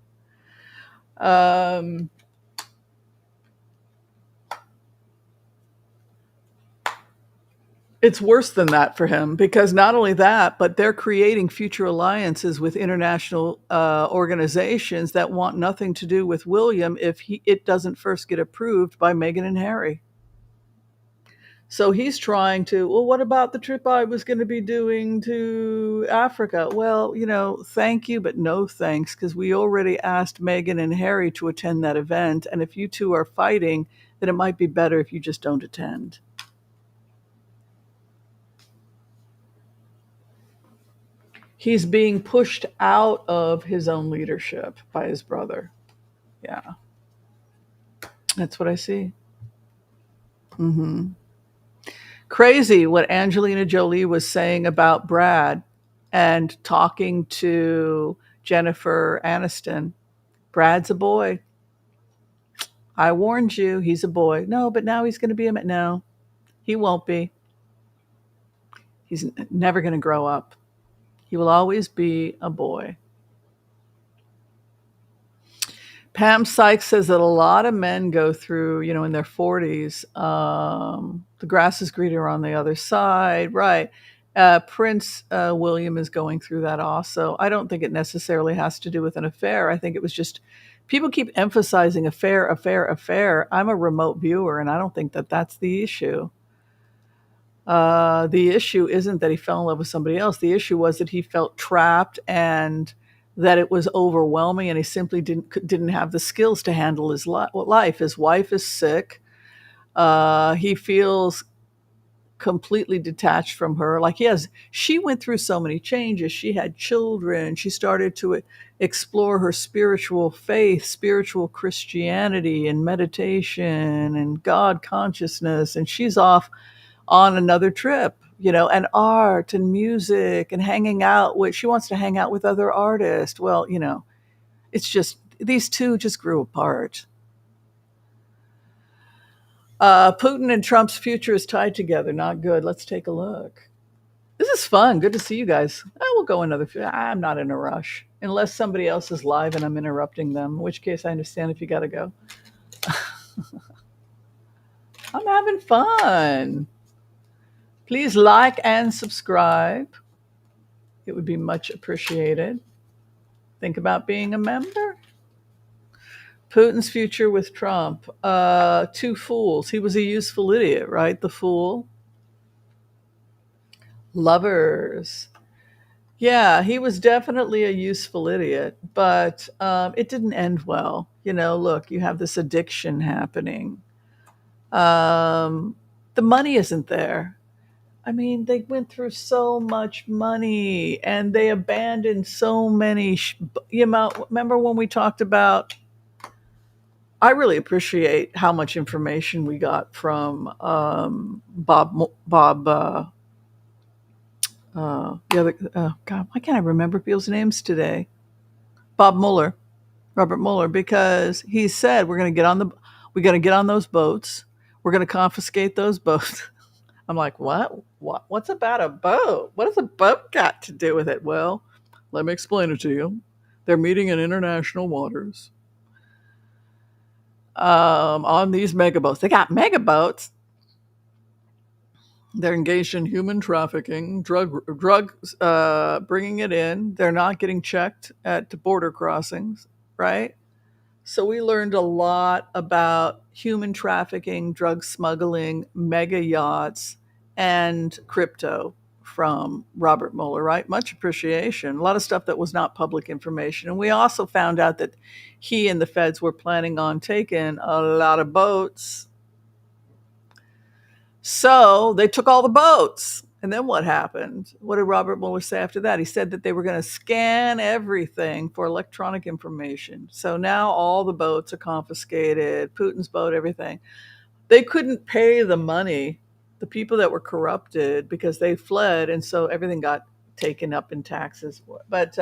It's worse than that for him, because not only that, but they're creating future alliances with international organizations that want nothing to do with William if it doesn't first get approved by Meghan and Harry. So he's trying to, well, what about the trip I was going to be doing to Africa? Well, thank you, but no thanks, because we already asked Meghan and Harry to attend that event. And if you two are fighting, then it might be better if you just don't attend. He's being pushed out of his own leadership by his brother. Yeah. That's what I see. Hmm. Crazy what Angelina Jolie was saying about Brad and talking to Jennifer Aniston. Brad's a boy. I warned you, he's a boy. No, but now he's going to be a man. No, he won't be. He's never going to grow up. He will always be a boy. Pam Sykes says that a lot of men go through, in their 40s. The grass is greener on the other side, right? Prince William is going through that also. I don't think it necessarily has to do with an affair. I think it was just people keep emphasizing affair, affair, affair. I'm a remote viewer, and I don't think that that's the issue. The issue isn't that he fell in love with somebody else. The issue was that he felt trapped and that it was overwhelming, and he simply didn't have the skills to handle his life. His wife is sick. He feels completely detached from her. She went through so many changes. She had children. She started to explore her spiritual faith, spiritual Christianity, and meditation and God consciousness. And she's off on another trip, and art and music and hanging out with, she wants to hang out with other artists. Well, it's just, these two just grew apart. Putin and Trump's future is tied together. Not good. Let's take a look. This is fun. Good to see you guys. We'll go another few. I'm not in a rush unless somebody else is live and I'm interrupting them, in which case I understand if you got to go. I'm having fun. Please like and subscribe. It would be much appreciated. Think about being a member. Putin's future with Trump. Two fools. He was a useful idiot, right? The fool. Lovers. Yeah, he was definitely a useful idiot, but it didn't end well. Look, you have this addiction happening. The money isn't there. I mean, they went through so much money and they abandoned so many. Remember when we talked about? I really appreciate how much information we got from Bob. The other God, why can't I remember people's names today? Bob Mueller, Robert Mueller, because he said we're going to get on those boats. We're going to confiscate those boats. I'm like, what? What? What's about a boat? What has a boat got to do with it? Well, let me explain it to you. They're meeting in international waters on these mega boats. They got mega boats. They're engaged in human trafficking, drug bringing it in. They're not getting checked at border crossings, right? So we learned a lot about human trafficking, drug smuggling, mega yachts, and crypto from Robert Mueller, right? Much appreciation. A lot of stuff that was not public information. And we also found out that he and the feds were planning on taking a lot of boats. So they took all the boats. And then what happened? What did Robert Mueller say after that? He said that they were going to scan everything for electronic information. So now all the boats are confiscated, Putin's boat, everything. They couldn't pay the money, the people that were corrupted, because they fled. And so everything got taken up in taxes. But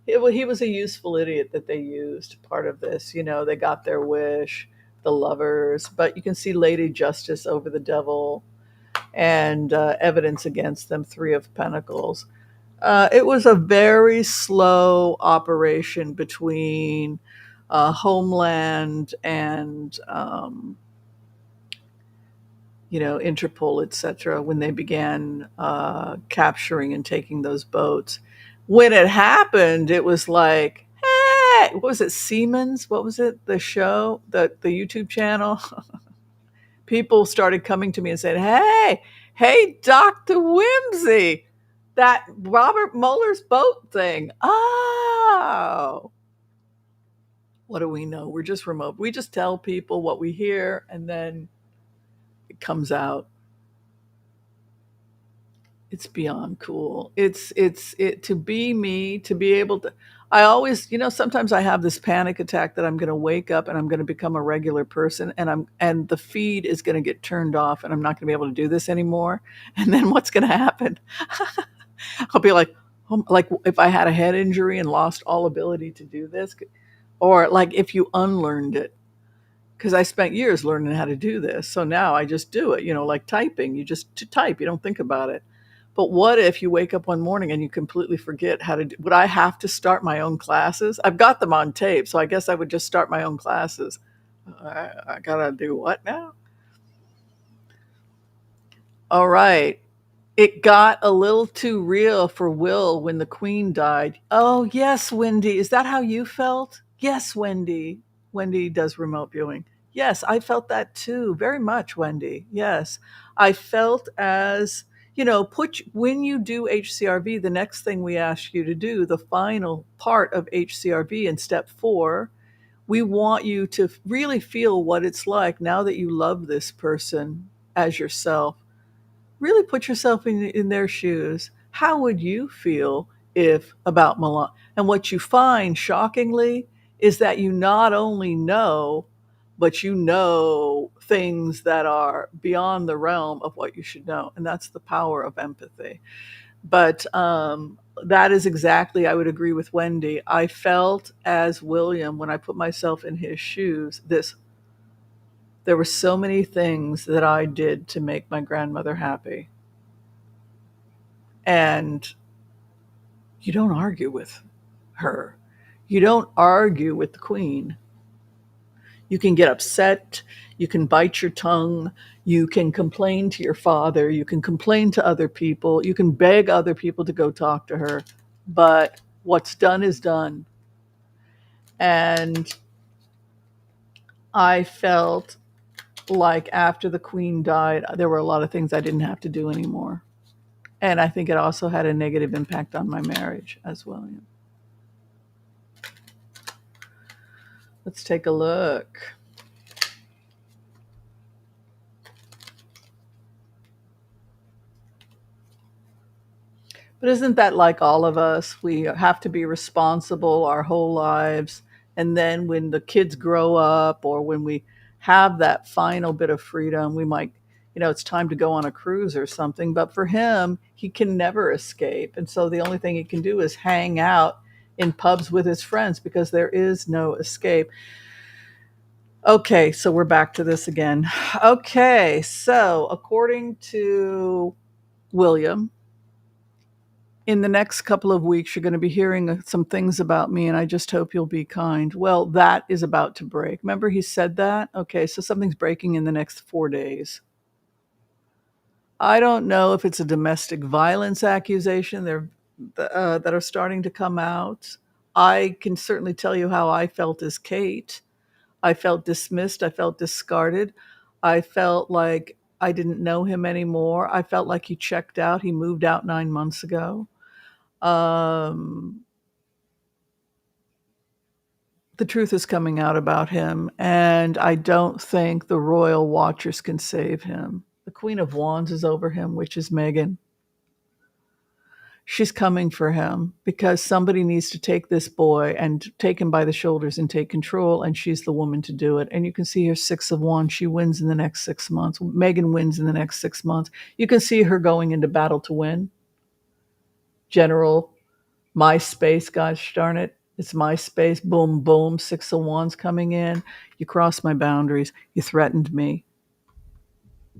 he was a useful idiot that they used part of this. They got their wish, the lovers. But you can see Lady Justice over the devil and evidence against them, Three of Pentacles. It was a very slow operation between Homeland and Interpol, etc., when they began capturing and taking those boats. When it happened, it was like, hey, what was it, Siemens? What was it, the show, the YouTube channel? People started coming to me and saying, hey, Dr. Whimsy, that Robert Mueller's boat thing. Oh, what do we know? We're just remote. We just tell people what we hear, and then it comes out. It's beyond cool. It's to be me, to be able to. I always, sometimes I have this panic attack that I'm going to wake up and I'm going to become a regular person, and the feed is going to get turned off and I'm not going to be able to do this anymore. And then what's going to happen? I'll be like, oh, like if I had a head injury and lost all ability to do this, or like if you unlearned it, because I spent years learning how to do this. So now I just do it, like typing. You just to type, you don't think about it. But what if you wake up one morning and you completely forget how to do? Would I have to start my own classes? I've got them on tape, so I guess I would just start my own classes. I gotta do what now? All right. It got a little too real for Will when the Queen died. Oh, yes, Wendy. Is that how you felt? Yes, Wendy. Wendy does remote viewing. Yes, I felt that too. Very much, Wendy. Yes. I felt as, when you do HCRV, the next thing we ask you to do, the final part of HCRV in step 4, we want you to really feel what it's like now that you love this person as yourself. Really put yourself in their shoes. How would you feel if about Milan? And what you find shockingly is that you not only know, but you know things that are beyond the realm of what you should know. And that's the power of empathy. But that is exactly, I would agree with Wendy. I felt as William, when I put myself in his shoes, there were so many things that I did to make my grandmother happy. And you don't argue with her. You don't argue with the Queen. You can get upset. You can bite your tongue. You can complain to your father. You can complain to other people. You can beg other people to go talk to her. But what's done is done. And I felt like after the Queen died, there were a lot of things I didn't have to do anymore. And I think it also had a negative impact on my marriage as well. Let's take a look. But isn't that like all of us? We have to be responsible our whole lives. And then when the kids grow up or when we have that final bit of freedom, we might, it's time to go on a cruise or something. But for him, he can never escape. And so the only thing he can do is hang out in pubs with his friends because there is no escape. Okay, so we're back to this again. Okay, so according to William, in the next couple of weeks, you're going to be hearing some things about me, and I just hope you'll be kind. Well, that is about to break. Remember, he said that? Okay, so something's breaking in the next 4 days. I don't know if it's a domestic violence accusation that are starting to come out. I can certainly tell you how I felt as Kate. I felt dismissed. I felt discarded. I felt like I didn't know him anymore. I felt like he checked out. He moved out 9 months ago. Um, the truth is coming out about him, and I don't think the royal watchers can save him. The Queen of Wands is over him, which is Meghan. She's coming for him because somebody needs to take this boy and take him by the shoulders and take control, and she's the woman to do it. And you can see her 6 of Wands. She wins in the next 6 months. Meghan wins in the next 6 months. You can see her going into battle to win. General, my space, gosh darn it. It's my space. Boom, boom. 6 of Wands coming in. You crossed my boundaries. You threatened me.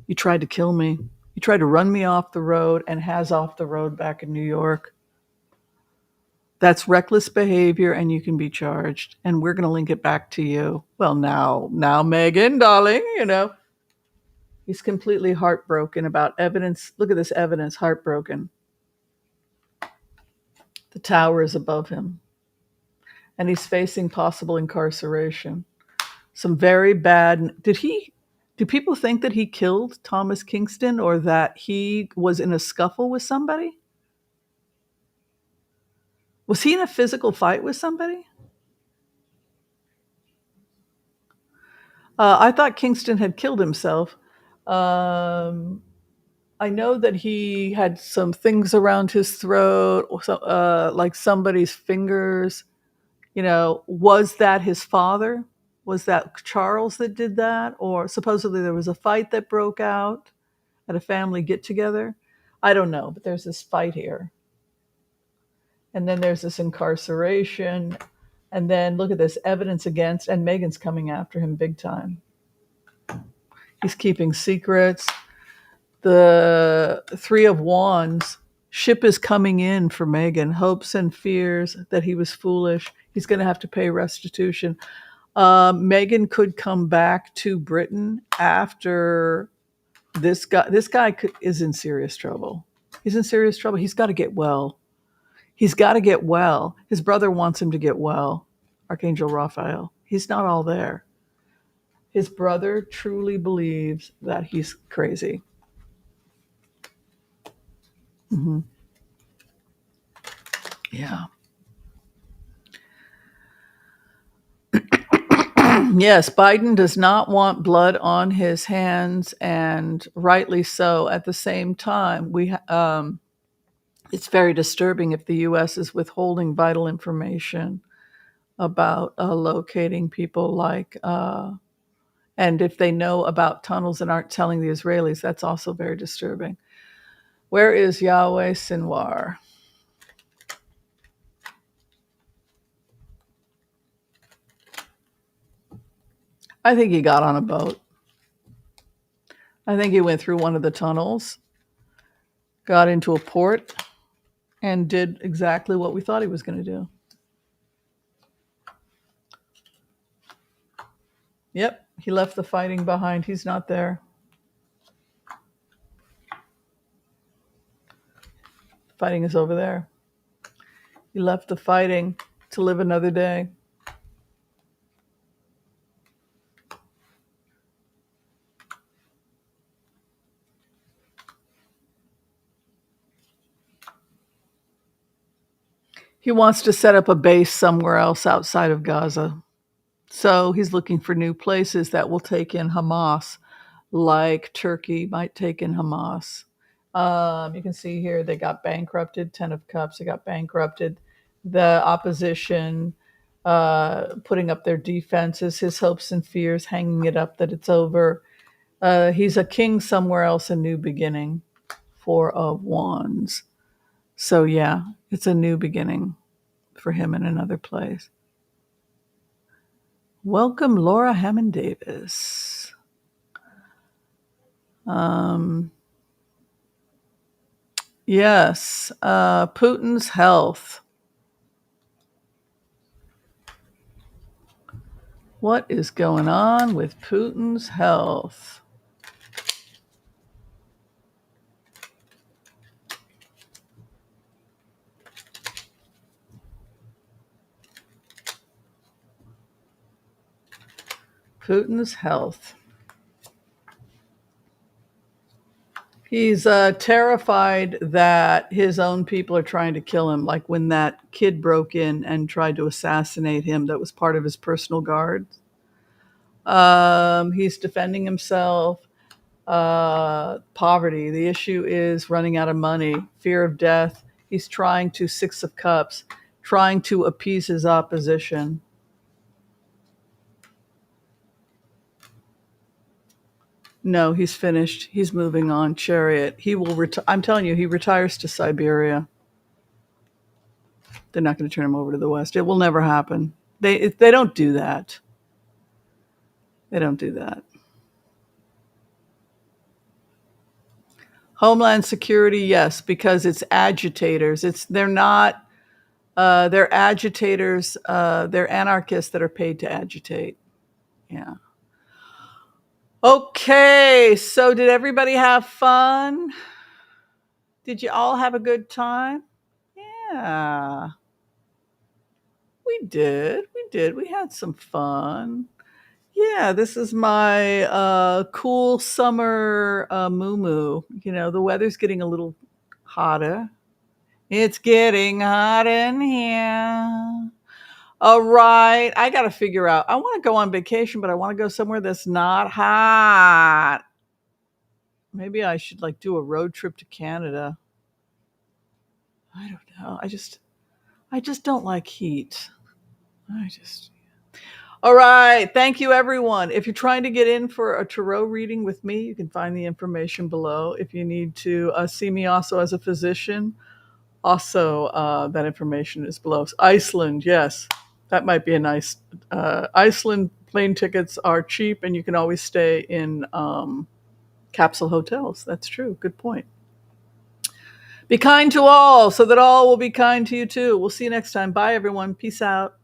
You tried to kill me. You tried to run me off the road and has off the road back in New York. That's reckless behavior and you can be charged. And we're going to link it back to you. Well, now, Meghan, darling, he's completely heartbroken about evidence. Look at this evidence, heartbroken. The tower is above him. And he's facing possible incarceration. Some very bad. Do people think that he killed Thomas Kingston or that he was in a scuffle with somebody? Was he in a physical fight with somebody? I thought Kingston had killed himself. Um, I know that he had some things around his throat, like somebody's fingers. Was that his father? Was that Charles that did that? Or supposedly there was a fight that broke out at a family get together. I don't know, but there's this fight here. And then there's this incarceration. And then look at this evidence against, and Meghan's coming after him big time. He's keeping secrets. The Three of Wands ship is coming in for Meghan. Hopes and fears that he was foolish. He's going to have to pay restitution. Meghan could come back to Britain after this guy. This guy is in serious trouble. He's in serious trouble. He's got to get well. He's got to get well. His brother wants him to get well. Archangel Raphael. He's not all there. His brother truly believes that he's crazy. Mm-hmm. Yeah. Yes, Biden does not want blood on his hands, and rightly so. At the same time, it's very disturbing if the U.S. is withholding vital information about locating people and if they know about tunnels and aren't telling the Israelis, that's also very disturbing. Where is Yahweh Sinwar? I think he got on a boat. I think he went through one of the tunnels, got into a port, and did exactly what we thought he was going to do. Yep, he left the fighting behind. He's not there. Fighting is over there. He left the fighting to live another day. He wants to set up a base somewhere else outside of Gaza. So he's looking for new places that will take in Hamas, like Turkey might take in Hamas. You can see here they got bankrupted, 10 of Cups, they got bankrupted. The opposition putting up their defenses, his hopes and fears, hanging it up that it's over. He's a king somewhere else, a new beginning. Four of Wands. So yeah, it's a new beginning for him in another place. Welcome, Laura Hammond Davis. Yes, Putin's health. What is going on with Putin's health? Putin's health. He's terrified that his own people are trying to kill him, like when that kid broke in and tried to assassinate him that was part of his personal guard. He's defending himself. Poverty. The issue is running out of money, fear of death. He's trying to, Six of Cups, trying to appease his opposition. No, he's finished. He's moving on. Chariot. He will I'm telling you, he retires to Siberia. They're not going to turn him over to the West. It will never happen. They don't do that. They don't do that. Homeland Security, yes, because it's agitators. They're not. They're agitators. They're anarchists that are paid to agitate. Yeah. Okay, so did everybody have fun? Did you all have a good time? Yeah. We did. We had some fun. Yeah, this is my cool summer moo-moo. The weather's getting a little hotter. It's getting hot in here. All right, I got to figure out. I want to go on vacation, but I want to go somewhere that's not hot. Maybe I should like do a road trip to Canada. I don't know. I just don't like heat. I just All right. Thank you, everyone. If you're trying to get in for a tarot reading with me, you can find the information below. If you need to see me also as a physician, also that information is below. Iceland, yes, that might be a nice. Iceland plane tickets are cheap, and you can always stay in capsule hotels. That's true. Good point. Be kind to all so that all will be kind to you too. We'll see you next time. Bye, everyone. Peace out.